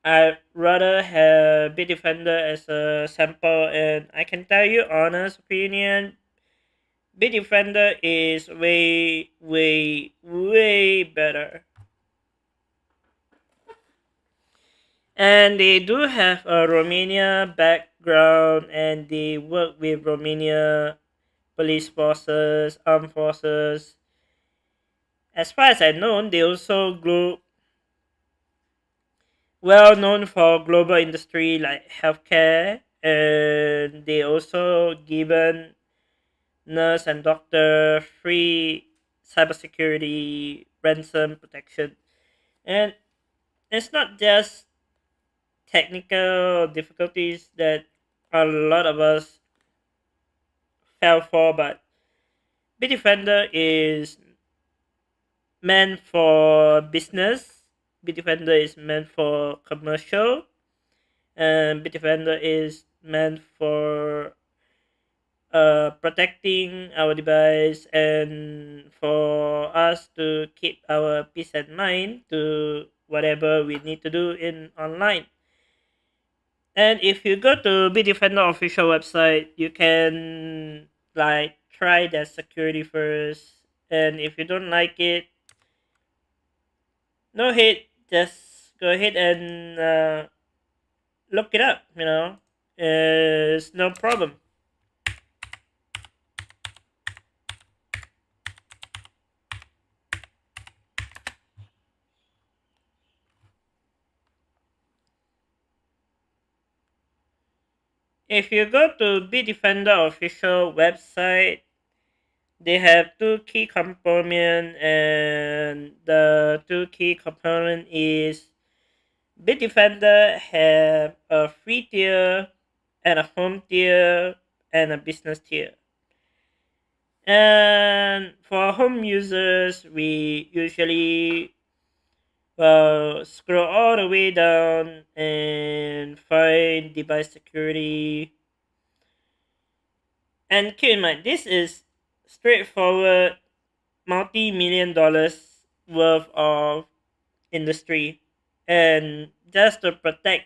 I rather have Bitdefender as a sample, and I can tell you honest opinion. Bitdefender is way, way, way better. And they do have a Romania background, and they work with Romania police forces, armed forces. As far as I know, they also well known for global industry like healthcare, and they also given nurse and doctor free cybersecurity ransom protection. And it's not just technical difficulties that a lot of us fell for, but Bitdefender is meant for business. Bitdefender is meant for commercial, and Bitdefender is meant for protecting our device and for us to keep our peace and mind to whatever we need to do in online. And if you go to Bitdefender official website, you can like try their security first. And if you don't like it, no hate, just go ahead and look it up. It's no problem. if you go to Bitdefender official website, they have two key components, and the two key component is Bitdefender have a free tier and a home tier and a business tier. And for home users, we usually scroll all the way down and find device security. And keep in mind, this is straightforward multi-million dollars worth of industry. And just to protect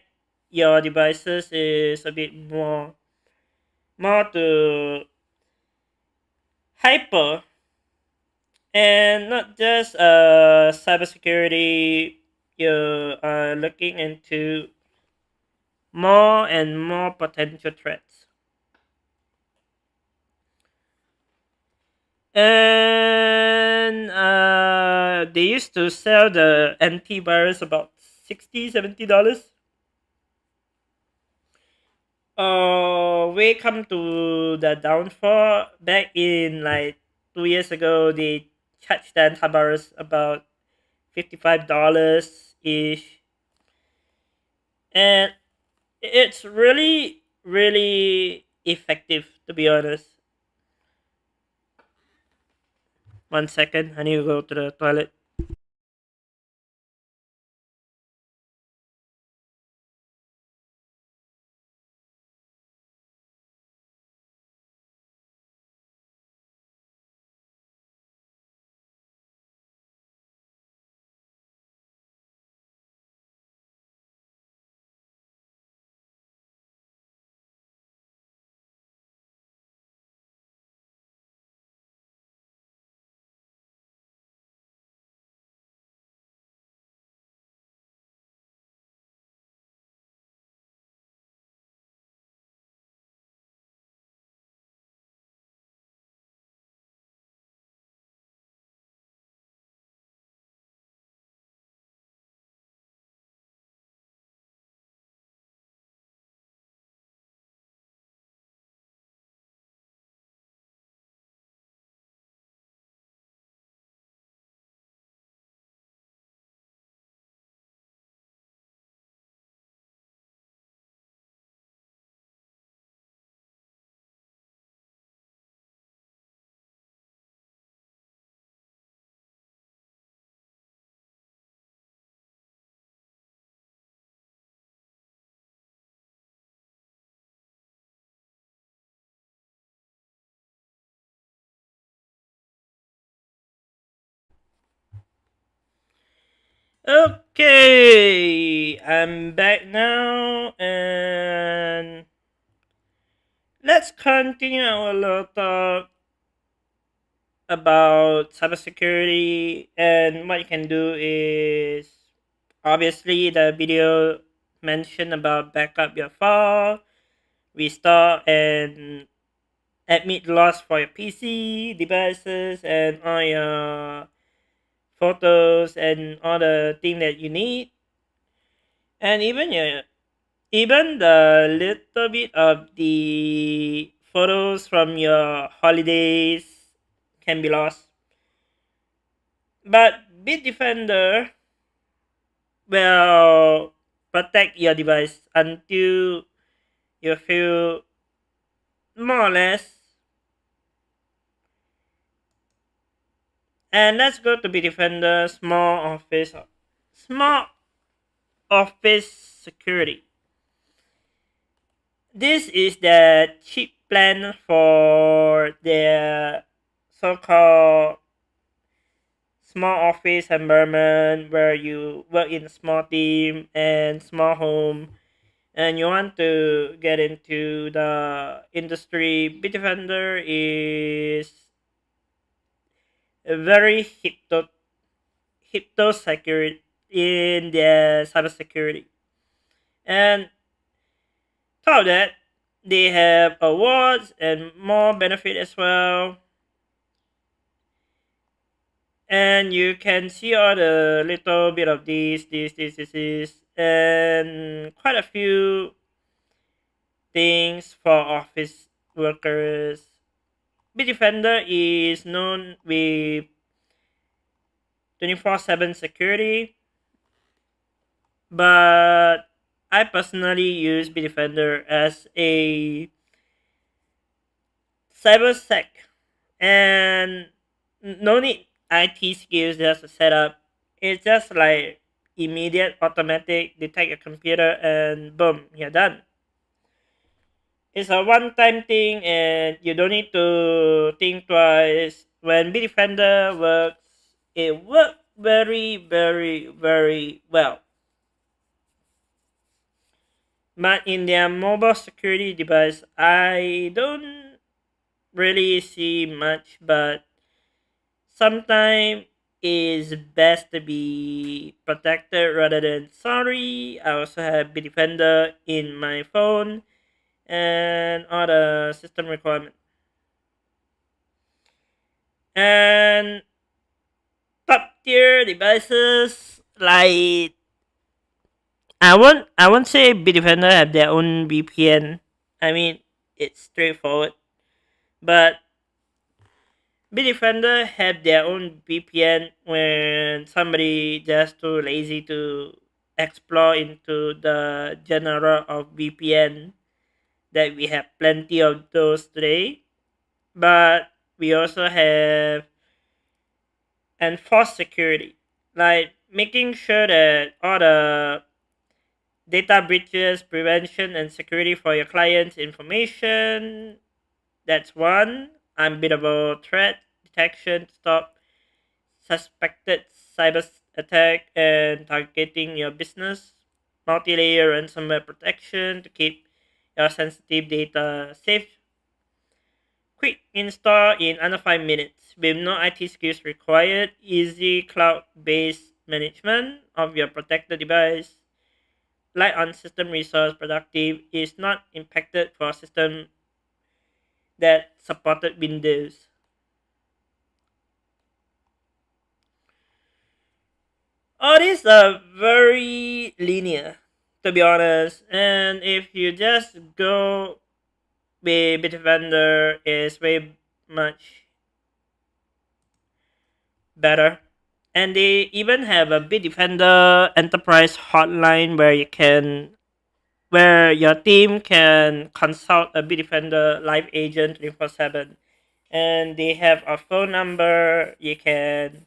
your devices is a bit more to hyper, and not just cybersecurity. You are looking into more and more potential threats. And they used to sell the antivirus about $60-$70. We come to the downfall. Back in like 2 years ago, they charged the antivirus about $55 ish, and it's really effective, to be honest. 1 second, I need to go to the toilet. Okay, I'm back now, and let's continue our little talk about cybersecurity. And what you can do is, obviously, the video mentioned about backup your file, restore, and admit loss for your PC devices and all your photos and all the thing that you need, and even the little bit of the photos from your holidays can be lost. But Bitdefender will protect your device until you feel more or less. And let's go to Bitdefender small office security. This is the cheap plan for the so-called small office environment where you work in a small team and small home, and you want to get into the industry. Bitdefender is a very hipto security in the cybersecurity. And top of that, they have awards and more benefit as well. And you can see all the little bit of this, and quite a few things for office workers. Bitdefender is known with 24/7 security, but I personally use Bitdefender as a cybersec, and no need IT skills just to set up. It's just like immediate, automatic, detect your computer, and boom, you're done. It's a one-time thing, and you don't need to think twice. When Bitdefender works, it works very, very, very well. But in their mobile security device, I don't really see much, but sometimes it's best to be protected rather than sorry. I also have Bitdefender in my phone and other system requirements. And top tier devices like I won't say Bitdefender have their own VPN. I mean it's straightforward. But Bitdefender have their own VPN when somebody just too lazy to explore into the genre of VPN that we have plenty of those today. But we also have enforced security, like making sure that all the data breaches, prevention, and security for your client's information. That's one. Unbeatable threat detection to stop suspected cyber attack and targeting your business. Multi-layer ransomware protection to keep your sensitive data safe. Quick install in under 5 minutes with no IT skills required. Easy cloud-based management of your protected device. Light on system resource productive is not impacted for system that supported Windows. All these are very linear, to be honest. And if you just go with Bitdefender, is way much better. And they even have a Bitdefender Enterprise hotline where your team can consult a Bitdefender live agent 24/7, and they have a phone number. You can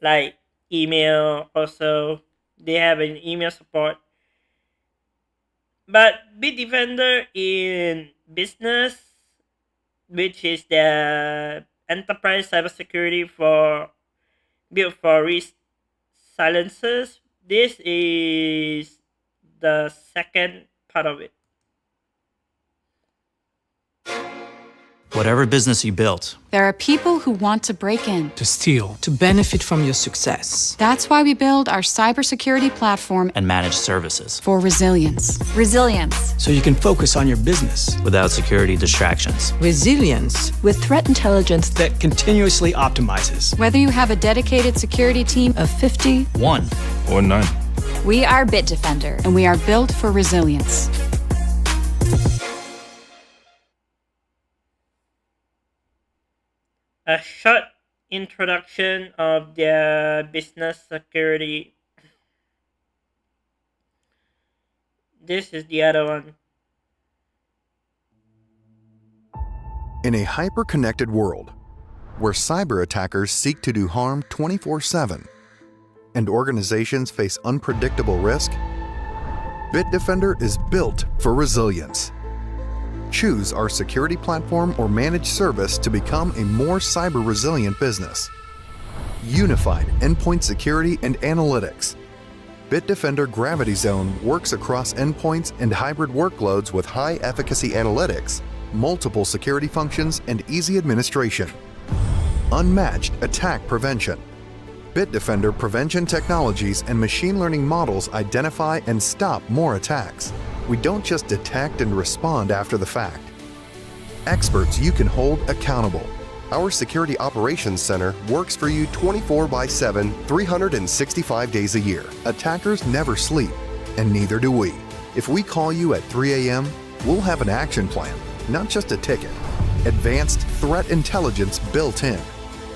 like email also. They have an email support. But Bitdefender in business, which is the enterprise cybersecurity built for risk silencers, this is the second part of it. Whatever business you built, There are people who want to break in. to steal, to benefit from your success. That's why we build our cybersecurity platform and managed services for resilience. Resilience. So you can focus on your business without security distractions. Resilience With threat intelligence that continuously optimizes. Whether you have a dedicated security team of 50, 1. or none. we are Bitdefender. and we are built for resilience. A short introduction of their business security. This is the other one. In a hyper-connected world, where cyber attackers seek to do harm 24/7, and organizations face unpredictable risk, Bitdefender is built for resilience. Choose our security platform or managed service to become a more cyber-resilient business. Unified endpoint security and analytics. Bitdefender Gravity Zone works across endpoints and hybrid workloads with high-efficacy analytics, multiple security functions, and easy administration. Unmatched attack prevention. Bitdefender prevention technologies and machine learning models identify and stop more attacks. We don't just detect and respond after the fact. Experts you can hold accountable. Our Security Operations Center works for you 24/7, 365 days a year. Attackers never sleep, and neither do we. If we call you at 3 a.m., we'll have an action plan, not just a ticket. Advanced threat intelligence built in.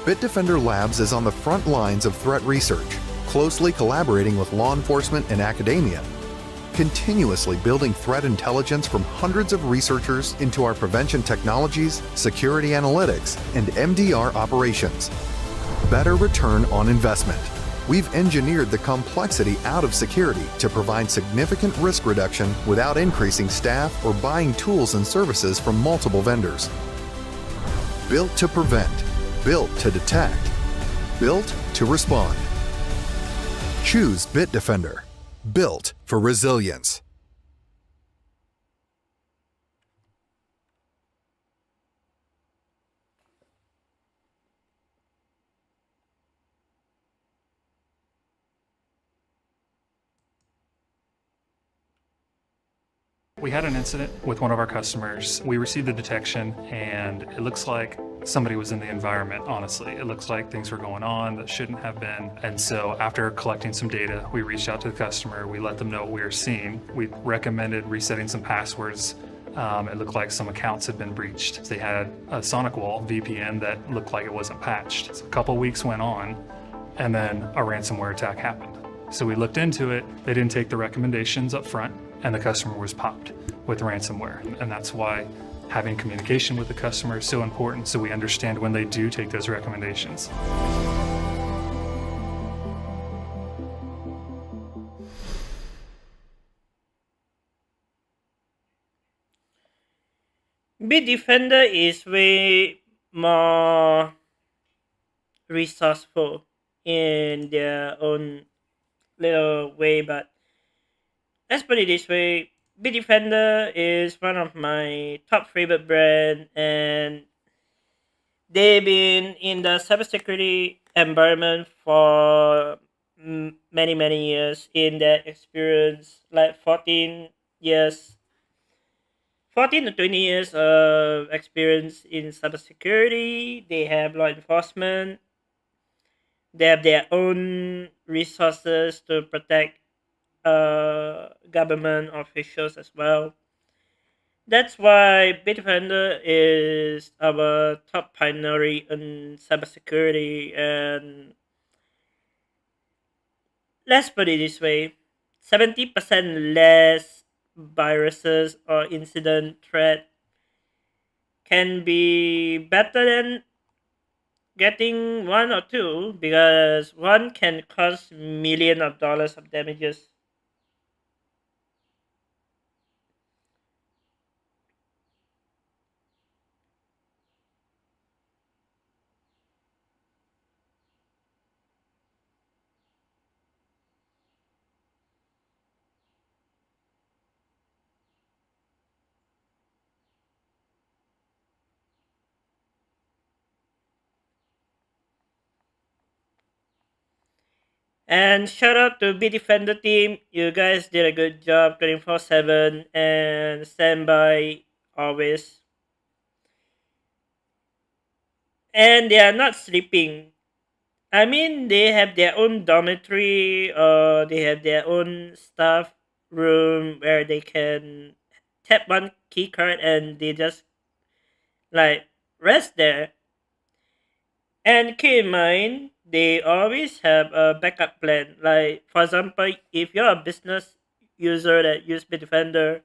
Bitdefender Labs is on the front lines of threat research, closely collaborating with law enforcement and academia, continuously building threat intelligence from hundreds of researchers into our prevention technologies, security analytics, and MDR operations. Better return on investment. We've engineered the complexity out of security to provide significant risk reduction without increasing staff or buying tools and services from multiple vendors. Built to prevent, built to detect, built to respond. Choose Bitdefender. Built for resilience. We had an incident with one of our customers. We received the detection, and it looks like somebody was in the environment, honestly. It looks like things were going on that shouldn't have been. And so after collecting some data, we reached out to the customer. We let them know what we were seeing. We recommended resetting some passwords. It looked like some accounts had been breached. They had a SonicWall VPN that looked like it wasn't patched. So a couple weeks went on, and then a ransomware attack happened. So we looked into it. They didn't take the recommendations up front, and the customer was popped with ransomware. And that's why having communication with the customer is so important, so we understand when they do take those recommendations. Bitdefender is way more resourceful in their own little way, but let's put it this way. Bitdefender is one of my top favorite brand, and they've been in the cybersecurity environment for many years. In their experience, like 14 to 20 years of experience in cybersecurity. They have law enforcement. They have their own resources to protect government officials as well. That's why Bitdefender is our top pioneer in cybersecurity. And let's put it this way, 70% less viruses or incident threat can be better than getting one or two, because one can cause millions of dollars of damages. And shout out to Bitdefender team. You guys did a good job 24/7 and stand by always. And they are not sleeping. I mean, they have their own dormitory, or they have their own staff room where they can tap one key card and they just like rest there. And keep in mind, they always have a backup plan. Like, for example, if you're a business user that use Bitdefender,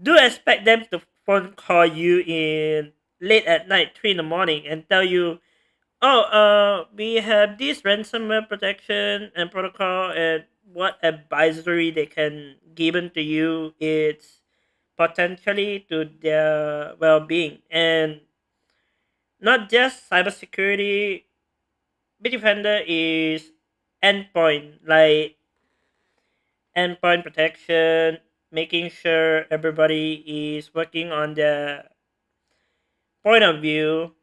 do expect them to phone call you in late at night, 3 in the morning, and tell you, oh, we have this ransomware protection and protocol, and what advisory they can given to you, it's potentially to their well-being. And not just cybersecurity, Bitdefender is endpoint, like endpoint protection, making sure everybody is working on their point of view.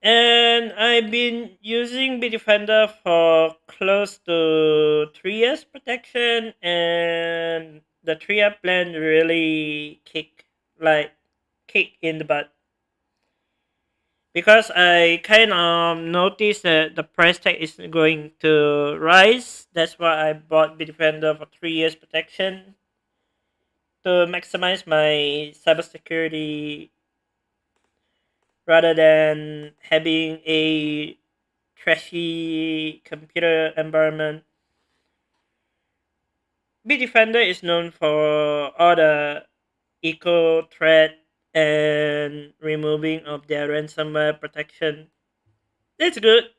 And I've been using Bitdefender for close to 3 years protection, and the 3-year plan really kick in the butt. Because I kind of noticed that the price tag is going to rise. That's why I bought Bitdefender for 3 years protection to maximize my cybersecurity rather than having a trashy computer environment. Bitdefender is known for all the eco threat and removing of their ransomware protection. That's good.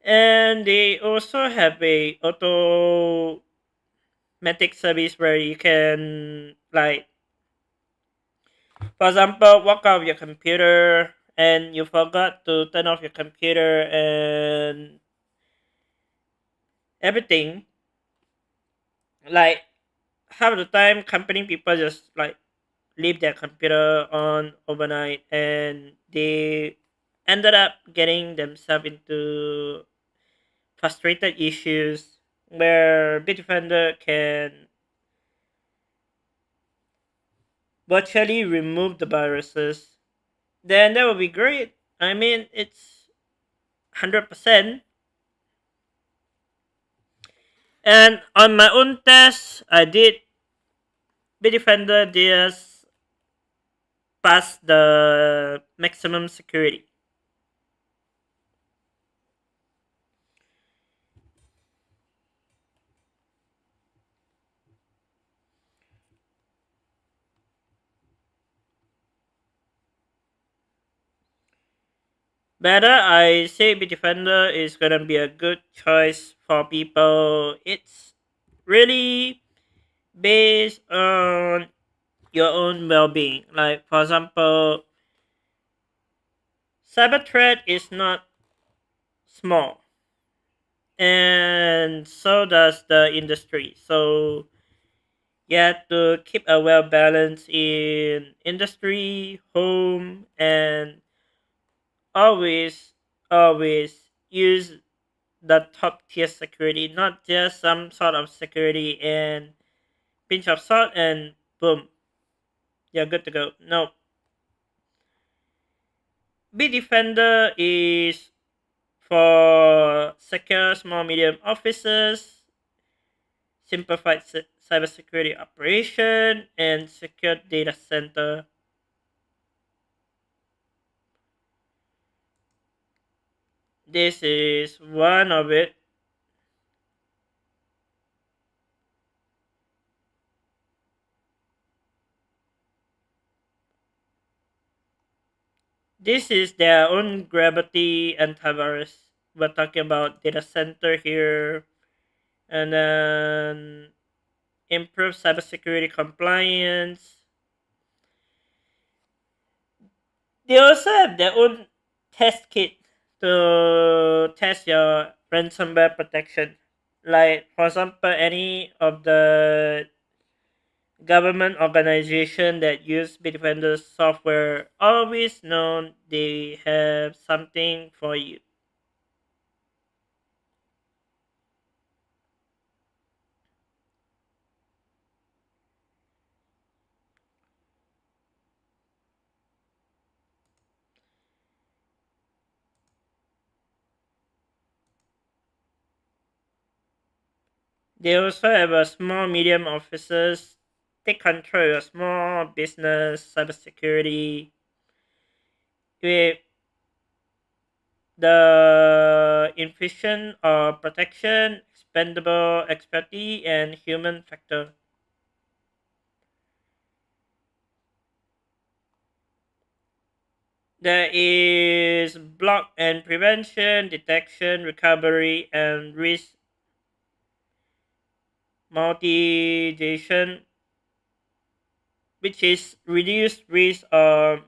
And they also have a automatic service where you can, like, for example, walk out of your computer and you forgot to turn off your computer and everything. Like, half the time company people just like leave their computer on overnight, and they ended up getting themselves into frustrated issues where Bitdefender can virtually remove the viruses. Then that would be great. I mean, it's 100%. And on my own test, I did Bitdefender DS pass the maximum security. Better, I say Bitdefender is gonna be a good choice for people. It's really based on your own well-being. Like, for example, cyber threat is not small, and so does the industry. So you have to keep a well balance in industry, home, and always use the top tier security, not just some sort of security and pinch of salt and boom, you're good to go. No. Bitdefender is for secure small medium offices, simplified cybersecurity operation, and secure data center. This is one of it. This is their own Gravity antivirus. We're talking about data center here, and then improve cybersecurity compliance. They also have their own test kit to test your ransomware protection. Like, for example, any of the government organization that use Bitdefender software always know they have something for you. They also have a small medium offices. Take control of small business cybersecurity with the infusion of protection, expendable expertise, and human factor. There is block and prevention, detection, recovery, and risk mitigation, which is reduced risk of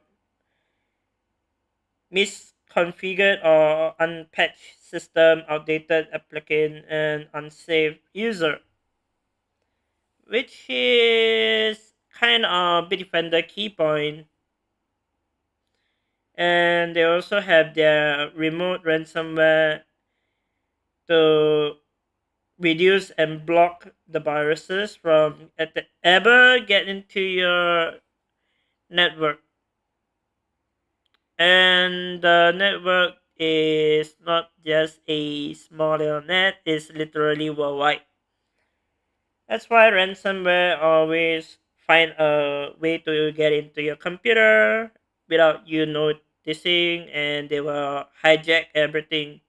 misconfigured or unpatched system, outdated applicant, and unsafe user, which is kind of Bitdefender key point. And they also have their remote ransomware to reduce and block the viruses from ever get into your network. And the network is not just a small little net, it's literally worldwide. That's why ransomware always find a way to get into your computer without you noticing, and they will hijack everything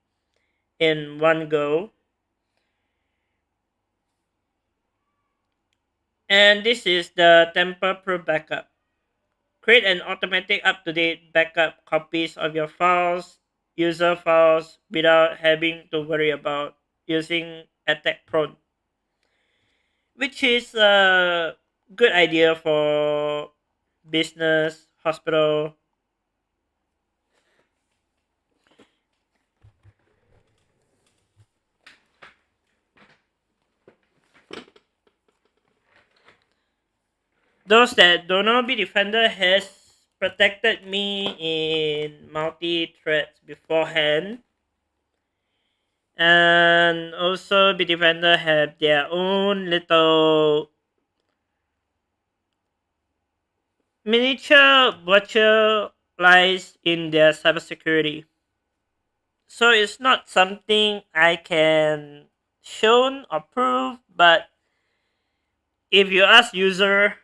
in one go. And this is the Tamper Pro backup. Create an automatic up-to-date backup copies of your files, user files, without having to worry about using attack prone, which is a good idea for business, hospital. Those that don't know, Bitdefender has protected me in multi-threats beforehand. And also Bitdefender have their own little miniature virtualized in their cybersecurity. So it's not something I can show or prove, but if you ask user,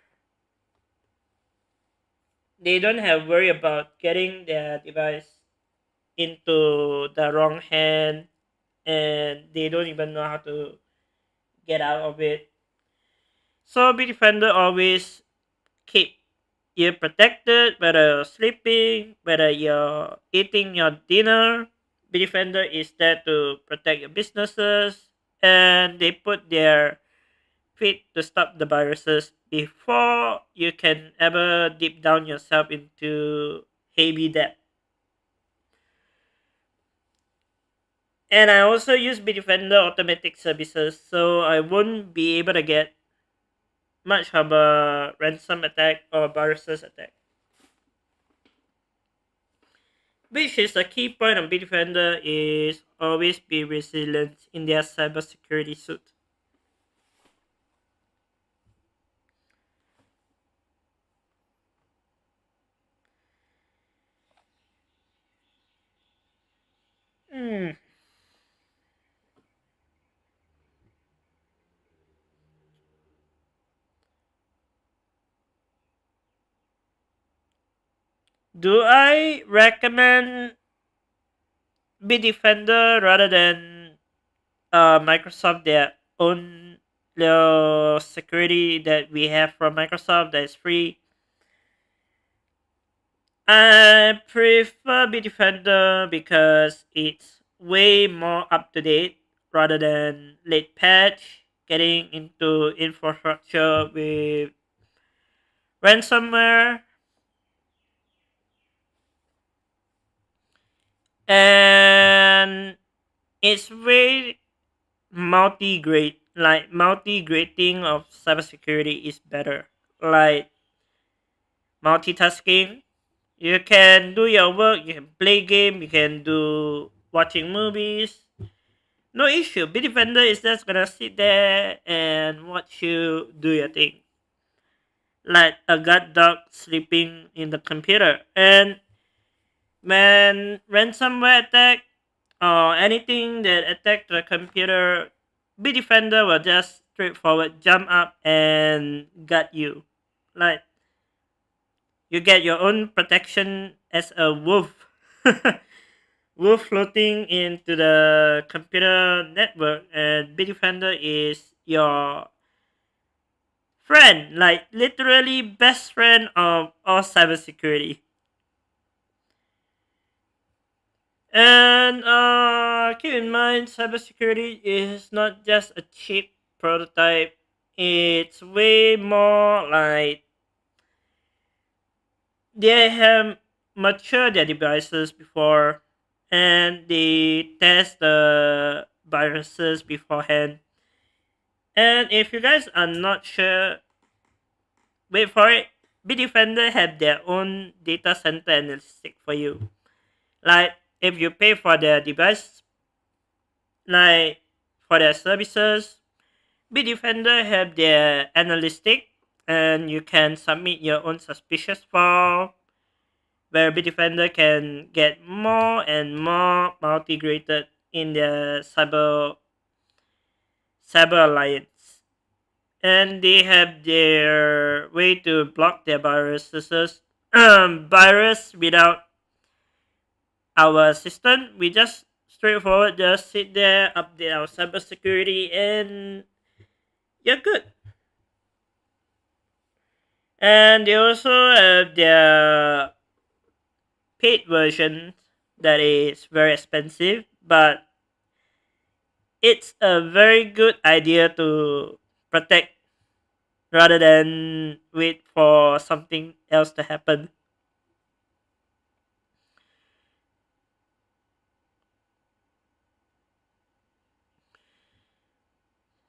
they don't have worry about getting their device into the wrong hand, and they don't even know how to get out of it. So Bitdefender always keep you protected, whether you're sleeping, whether you're eating your dinner. Bitdefender is there to protect your businesses, and they put their feet to stop the viruses before you can ever deep down yourself into heavy debt. And I also use Bitdefender automatic services, so I won't be able to get much of a ransom attack or viruses attack. Which is a key point of Bitdefender is always be resilient in their cybersecurity suite. Do I recommend Bitdefender rather than Microsoft, their own little security that we have from Microsoft that is free? I prefer Bitdefender because it's way more up to date rather than late patch getting into infrastructure with ransomware. And it's way multi-grade, like multi-grading of cybersecurity is better. Like multitasking, you can do your work, you can play game, you can do watching movies. No issue. Bitdefender is just gonna sit there and watch you do your thing, like a guard dog sleeping in the computer. And when ransomware attack or anything that attack the computer, Bitdefender will just straightforward jump up and guard you. Like you get your own protection as a wolf. Wolf floating into the computer network, and Bitdefender is your friend, like literally best friend of all cybersecurity. And keep in mind, cybersecurity is not just a cheap prototype. It's way more like they have matured their devices before, and they test the viruses beforehand. And if you guys are not sure, wait for it. Bitdefender have their own data center analytic for you. Like if you pay for their device, like for their services, Bitdefender have their analytic, and you can submit your own suspicious file where Bitdefender can get more and more multi-graded in their cyber alliance. And they have their way to block their viruses virus without our assistant. We just straightforward just sit there, update our cybersecurity, and you're good. And they also have their paid version that is very expensive, but it's a very good idea to protect rather than wait for something else to happen.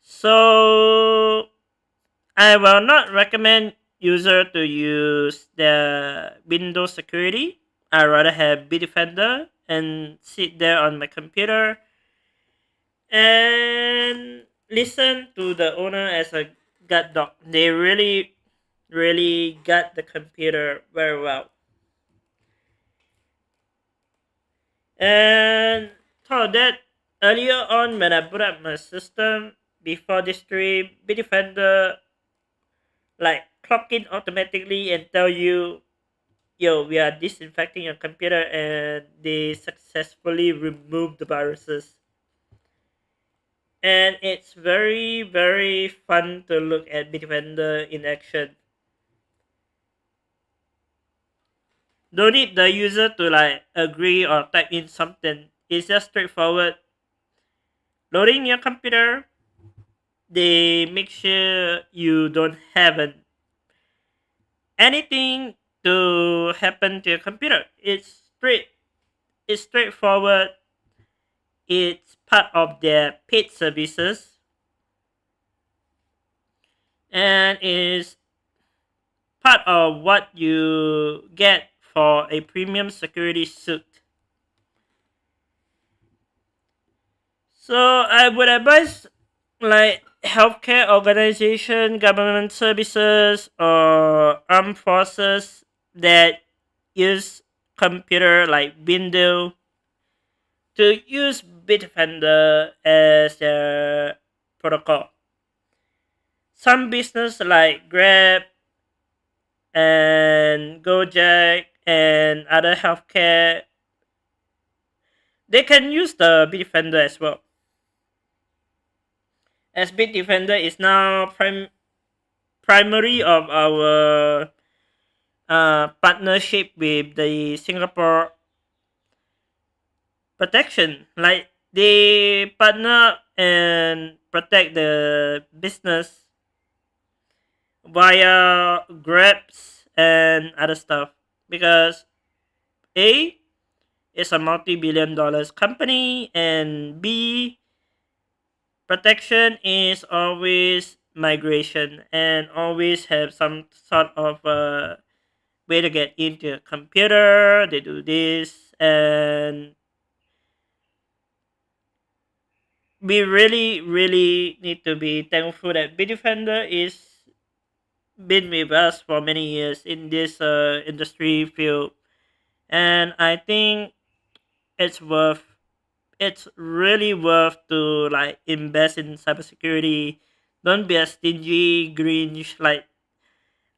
So I will not recommend user to use the Windows security. I rather have Bitdefender and sit there on my computer and listen to the owner as a guard dog. They really got the computer very well. And thought that earlier on when I put up my system before this stream, Bitdefender like clock in automatically and tell you, yo, we are disinfecting your computer, and they successfully removed the viruses. And it's very fun to look at Bitdefender in action. Don't need the user to like agree or type in something. It's just straightforward. Loading your computer, they make sure you don't have anything to happen to your computer. It's straightforward. It's part of their paid services, and is part of what you get for a premium security suit. So I would advise like healthcare organization, government services, or armed forces that use computer like Windows to use Bitdefender as their protocol. Some business like Grab and Gojek and other healthcare, they can use the Bitdefender as well. As Bitdefender is now primary of our partnership with the Singapore protection. Like they partner and protect the business via Grabs and other stuff, because A is a multi-billion dollars company, and B, protection is always migration and always have some sort of way to get into a computer. They do this, and we really need to be thankful that Bitdefender is been with us for many years in this industry field, and I think it's really worth to like invest in cybersecurity. Don't be a stingy Grinch. Like,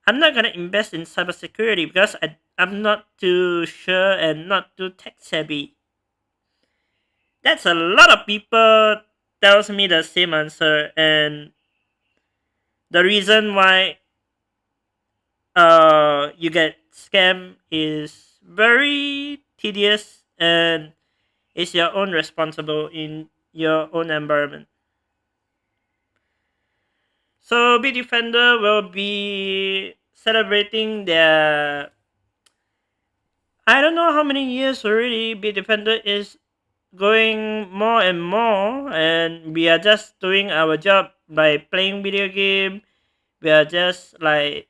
I'm not gonna invest in cybersecurity because I'm not too sure and not too tech savvy. That's a lot of people tells me the same answer, and the reason why you get scammed is very tedious, and it's your own responsible in your own environment. So Bitdefender will be celebrating their, I don't know how many years already. Bitdefender is going more and more, and we are just doing our job by playing video game. We are just like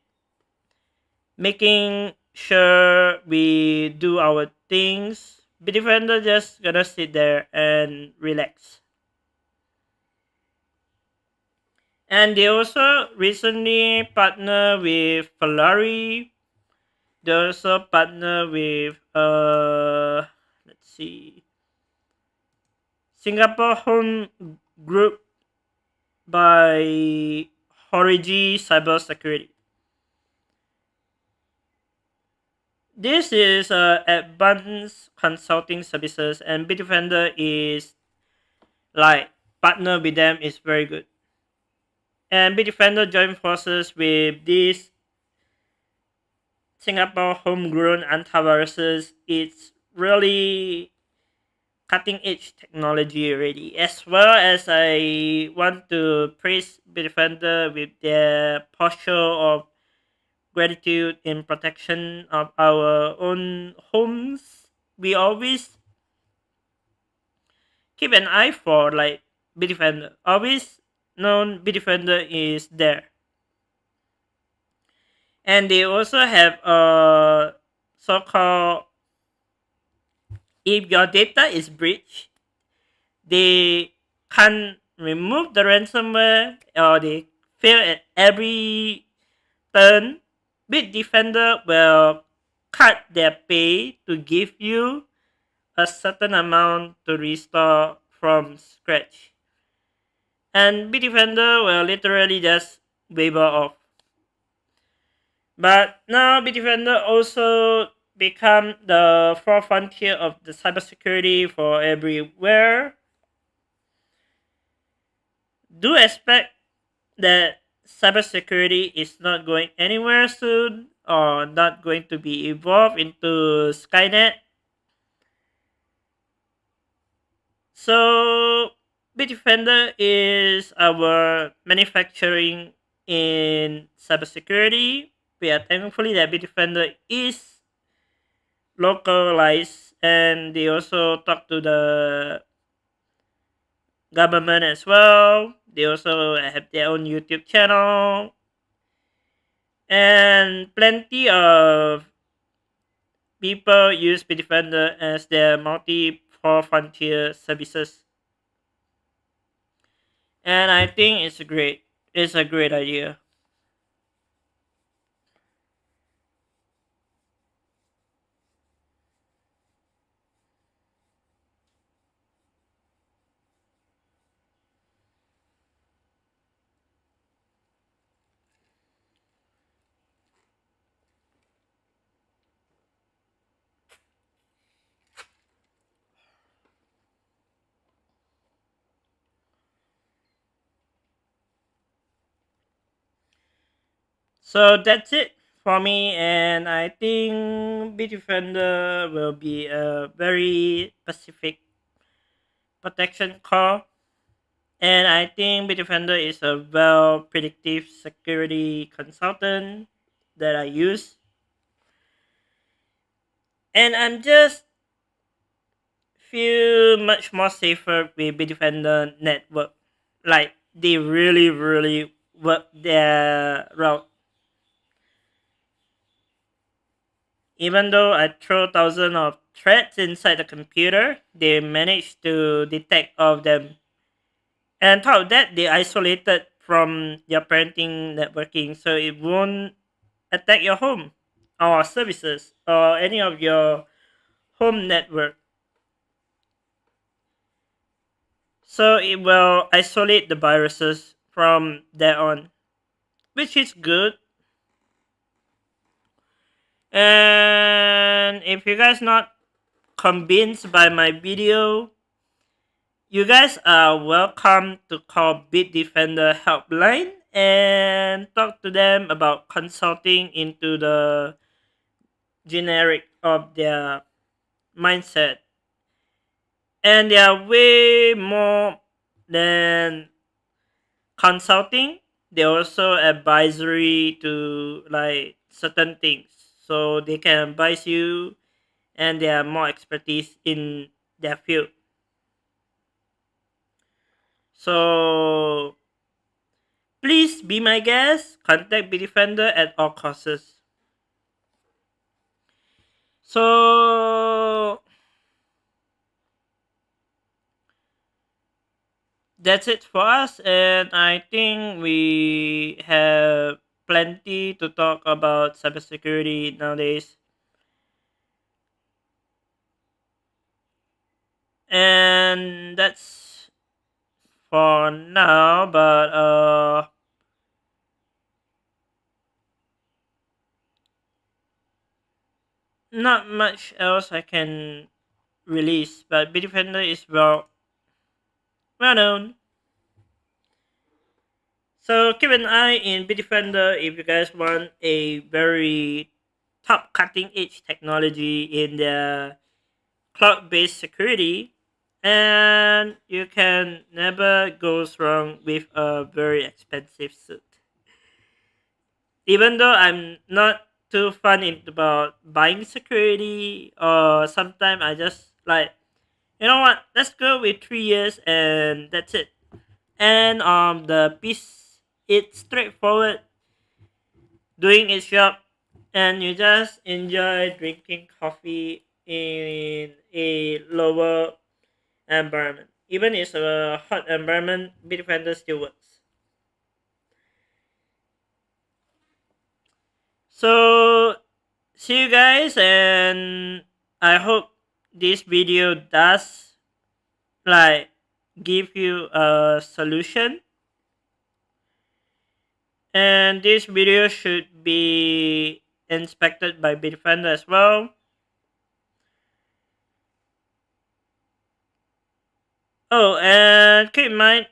making sure we do our things. Bitdefender just gonna sit there and relax. And they also recently partner with Ferrari. They also partner with let's see, Singapore Home Group by Horigi Cybersecurity. This is advanced consulting services, and Bitdefender is like partner with them is very good. And Bitdefender joined forces with this Singapore homegrown antiviruses. It's really cutting edge technology already. As well as I want to praise Bitdefender with their posture of gratitude in protection of our own homes. We always keep an eye for like Bitdefender. Always known Bitdefender is there. And they also have a so-called, if your data is breached, they can remove the ransomware or they fail at every turn. Bitdefender will cut their pay to give you a certain amount to restore from scratch. And Bitdefender will literally just waiver off. But now Bitdefender also become the fourth frontier of the cybersecurity for everywhere. Do expect that cybersecurity is not going anywhere soon or not going to be evolved into Skynet. So Bitdefender is our manufacturing in cybersecurity. We are thankfully that Bitdefender is localized, and they also talk to the government as well. They also have their own YouTube channel, and plenty of people use Bitdefender as their multi-frontier services. And I think it's a great idea. So that's it for me, and I think Bitdefender will be a very specific protection core. And I think Bitdefender is a well predictive security consultant that I use. And I'm just feel much more safer with Bitdefender network. Like they really work their route. Even though I throw thousands of threads inside the computer, they manage to detect all of them. And on top of that, they isolated from your parenting networking, so it won't attack your home or services or any of your home network. So it will isolate the viruses from there on, which is good. And if you guys not convinced by my video, you guys are welcome to call Bitdefender helpline and talk to them about consulting into the generic of their mindset. And they are way more than consulting. They also advisory to like certain things. So they can advise you, and they are more expertise in their field. So please be my guest. Contact Bitdefender at all costs. So that's it for us, and I think we have plenty to talk about cybersecurity nowadays. And that's for now, but not much else I can release, but Bitdefender is well known. So keep an eye in Bitdefender if you guys want a very top cutting edge technology in the cloud based security, and you can never go wrong with a very expensive suit. Even though I'm not too fun about buying security, or sometimes I just like, you know what, let's go with 3 years and that's it. And the piece, it's straightforward, doing its job, and you just enjoy drinking coffee in a lower environment. Even if it's a hot environment, Bitdefender still works. So see you guys, and I hope this video does like give you a solution. And this video should be inspected by Bitdefender as well. Oh, and keep in mind,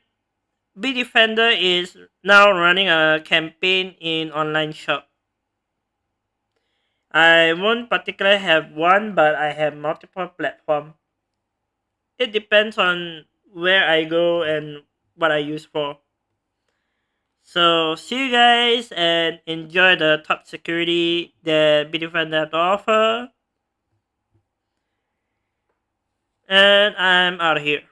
Bitdefender is now running a campaign in online shop. I won't particularly have one, but I have multiple platforms. It depends on where I go and what I use for. So see you guys and enjoy the top security that Bitdefender have to offer. And I'm out of here.